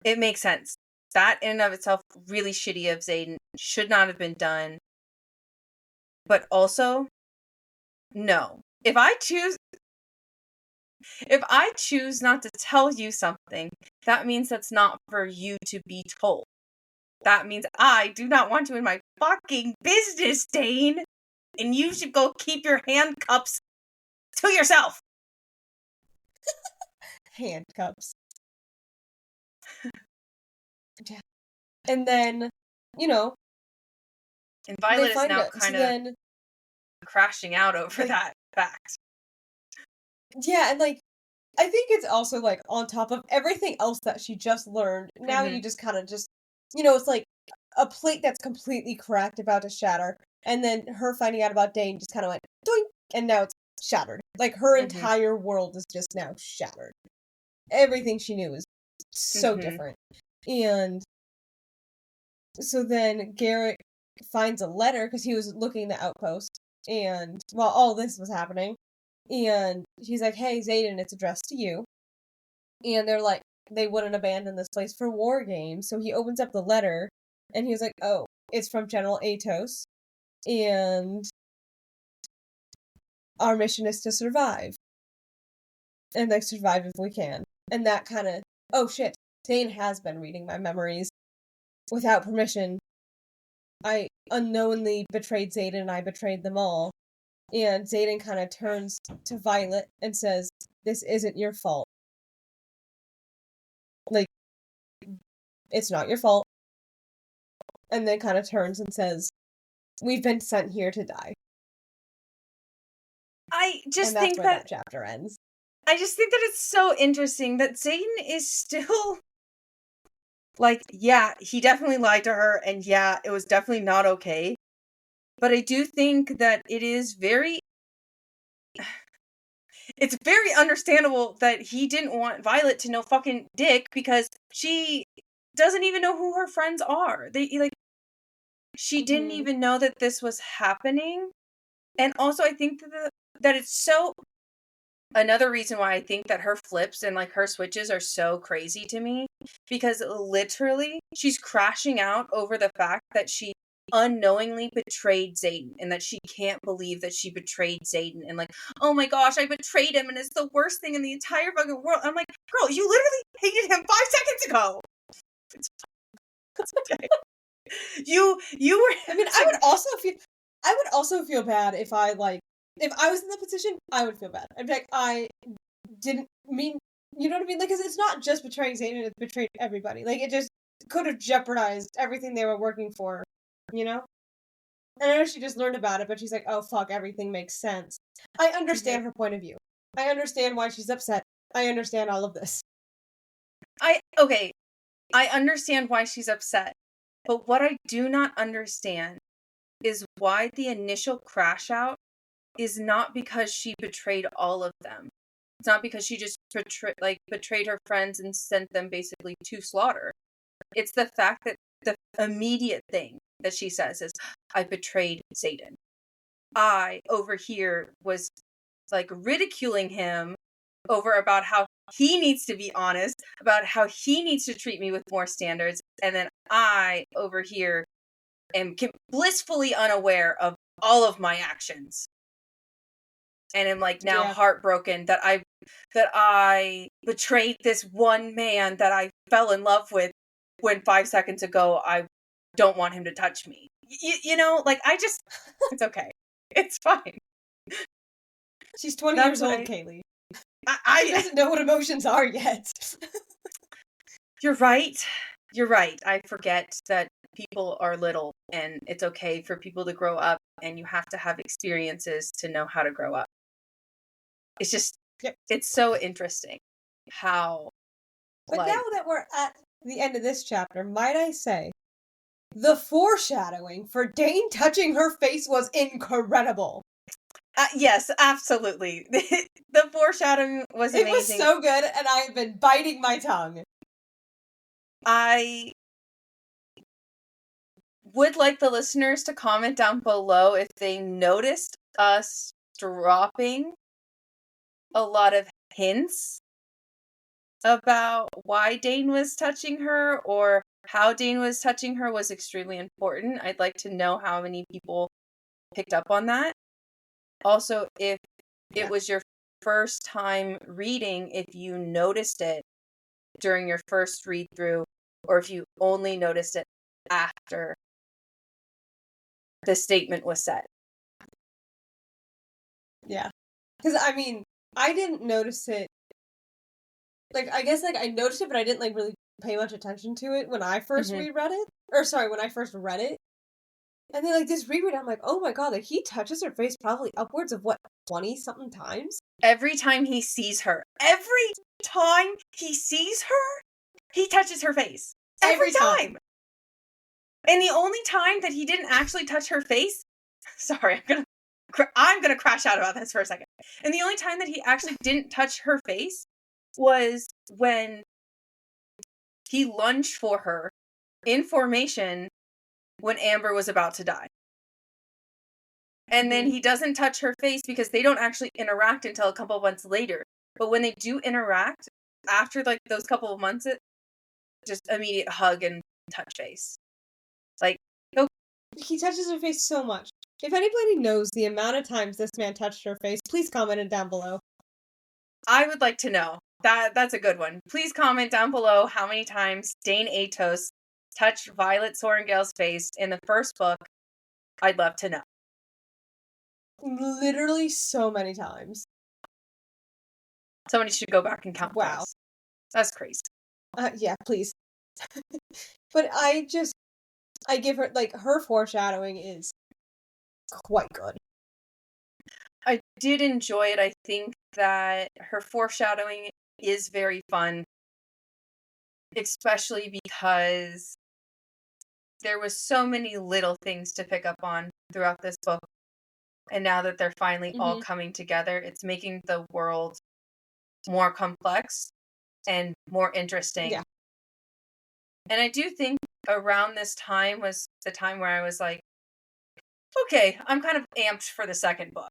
It makes sense. That in and of itself, really shitty of Xaden. Should not have been done. But also, no. if I choose not to tell you something, that means that's not for you to be told. That means I do not want you in my fucking business, Dane. And you should go keep your handcuffs to yourself. Handcuffs. Yeah. And then, you know, and Violet is now out. kind of crashing out over that fact. Yeah, and like, I think it's also like on top of everything else that she just learned. Now you just kind of just, it's like a plate that's completely cracked about to shatter, and then her finding out about Dane just kind of went doink, and now it's shattered. Like her entire world is just now shattered. Everything she knew is so different, and so then Garrett finds a letter because he was looking at the outpost, and while all this was happening, and he's like, "Hey, Xaden, it's addressed to you." And they're like, they wouldn't abandon this place for war games. So he opens up the letter, and he was like, "Oh, it's from General Atos, and our mission is to survive, and like survive if we can." And that kind of, oh shit, Zane has been reading my memories without permission. I unknowingly betrayed Xaden, and I betrayed them all. And Xaden kind of turns to Violet and says, "This isn't your fault. Like, it's not your fault." And then kind of turns and says, "We've been sent here to die." I just and that's think where that chapter ends. I just think that it's so interesting that Xaden is still like, yeah, he definitely lied to her, and yeah, it was definitely not okay. But I do think that it's very understandable that he didn't want Violet to know fucking dick, because she doesn't even know who her friends are. She didn't even know that this was happening. And also I think that it's so, another reason why I think that her flips and like her switches are so crazy to me, because literally she's crashing out over the fact that she unknowingly betrayed Xaden, and that she can't believe that she betrayed Xaden, and like, oh my gosh, I betrayed him and it's the worst thing in the entire fucking world. I'm like, girl, you literally hated him 5 seconds ago. It's okay. You were, I mean, I would also feel bad if I was in that position. I would feel bad. I'd be like, I didn't mean, you know what I mean? Like, because it's not just betraying Xaden, it's betrayed everybody. Like, it just could have jeopardized everything they were working for, you know? And I know she just learned about it, but she's like, oh fuck, everything makes sense. I understand her point of view. I understand why she's upset. I understand all of this. I understand why she's upset. But what I do not understand is why the initial crash out is not because she betrayed all of them. It's not because she just betrayed her friends and sent them basically to slaughter. It's the fact that the immediate thing that she says is, I betrayed Xaden. I, over here, was like ridiculing him over about how he needs to be honest, about how he needs to treat me with more standards, and then I, over here, am blissfully unaware of all of my actions. And am like now heartbroken that I betrayed this one man that I fell in love with, when 5 seconds ago I don't want him to touch me. You know, like, it's okay. It's fine. She's 20 years old, Kaylee. She doesn't know what emotions are yet. You're right. You're right. I forget that people are little, and it's okay for people to grow up, and you have to have experiences to know how to grow up. It's just, it's so interesting how. But now that we're at the end of this chapter, might I say, the foreshadowing for Dane touching her face was incredible. Yes, absolutely. The foreshadowing was amazing. It was so good, and I have been biting my tongue. I would like the listeners to comment down below if they noticed us dropping a lot of hints about why Dane was touching her, or how Dane was touching her was extremely important. I'd like to know how many people picked up on that. Also, if it was your first time reading, if you noticed it during your first read through, or if you only noticed it after the statement was said. Yeah. Because, I mean, I didn't notice it. Like, I guess, like, I noticed it, but I didn't, like, really pay much attention to it when I first reread it. Or, sorry, when I first read it. And then, like, this reread, I'm like, oh my god, like, he touches her face probably upwards of, 20-something times? Every time he sees her. Every time he sees her, he touches her face. Every time. And the only time that he didn't actually touch her face, sorry, I'm gonna crash out about this for a second. And the only time that he actually didn't touch her face was when he lunged for her in formation when Amber was about to die. And then he doesn't touch her face because they don't actually interact until a couple of months later. But when they do interact, after like those couple of months, it just immediate hug and touch face. Like, no. He touches her face so much. If anybody knows the amount of times this man touched her face, please comment it down below. I would like to know. That's a good one. Please comment down below how many times Dane Atos touched Violet Sorrengail's face in the first book. I'd love to know. Literally so many times. Somebody should go back and count. Wow. Those. That's crazy. Yeah, please. But I give her, like, her foreshadowing is quite good. I did enjoy it. I think that her foreshadowing is very fun, especially because there was so many little things to pick up on throughout this book. And now that they're finally all coming together, it's making the world more complex and more interesting. Yeah. And I do think around this time was the time where I was like, okay, I'm kind of amped for the second book.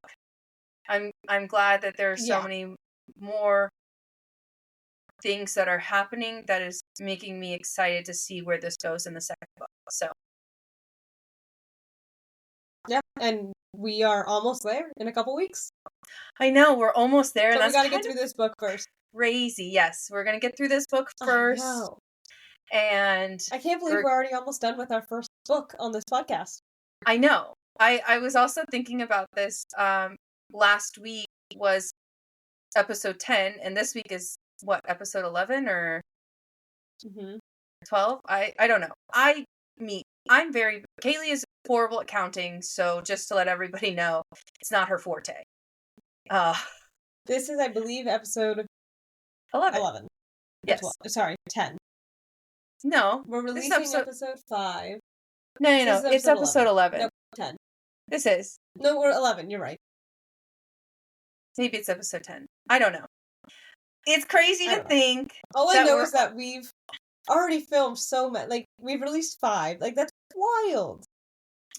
I'm glad that there are so many more things that are happening that is making me excited to see where this goes in the second book. So yeah, and we are almost there in a couple weeks. I know, we're almost there. But and we gotta get through this book first. Crazy, yes. We're gonna get through this book first. I know. And I can't believe we're already almost done with our first book on this podcast. I know. I was also thinking about this. Last week was episode 10, and this week is what, episode 11 or 12? I don't know. Kaylee is horrible at counting, so just to let everybody know, it's not her forte. This is, I believe, episode 11. Yes. 10. No. We're releasing episode 5. No. It's episode 11. No, 10. This is. No, we're 11. You're right. Maybe it's episode 10. I don't know. It's crazy to think. All I know is that we've already filmed so much. Like, we've released 5. Like, that's wild.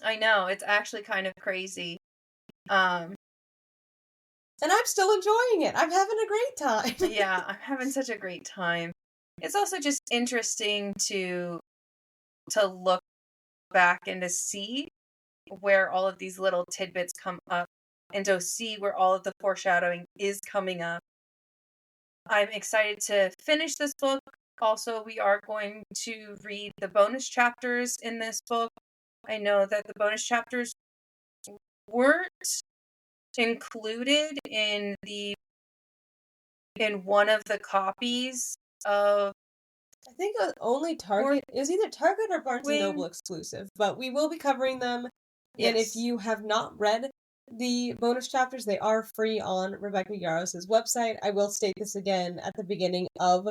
I know. It's actually kind of crazy. And I'm still enjoying it. I'm having a great time. Yeah, I'm having such a great time. It's also just interesting to look back and to see where all of these little tidbits come up and to see where all of the foreshadowing is coming up. I'm excited to finish this book. Also, we are going to read the bonus chapters in this book. I know that the bonus chapters weren't included in one of the copies of, I think it was only Target. It was either Target or Barnes & Noble exclusive, but we will be covering them. Yes. And if you have not read the bonus chapters, they are free on Rebecca Yarros' website. I will state this again at the beginning of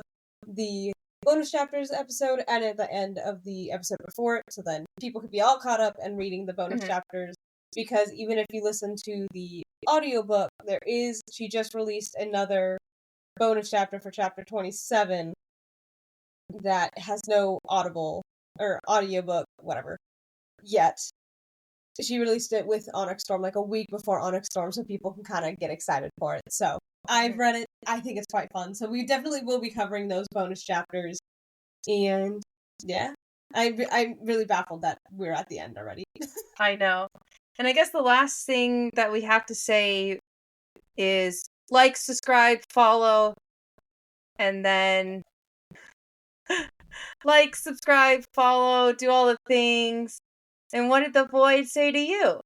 the bonus chapters episode and at the end of the episode before it, so then people could be all caught up and reading the bonus chapters, because even if you listen to the audiobook, she just released another bonus chapter for chapter 27 that has no audible or audiobook, whatever, yet. She released it with Onyx Storm like a week before Onyx Storm, so people can kind of get excited for it. So I've read it. I think it's quite fun. So we definitely will be covering those bonus chapters. And yeah, I'm really baffled that we're at the end already. I know. And I guess the last thing that we have to say is like, subscribe, follow, and then like, subscribe, follow, do all the things. And what did the void say to you?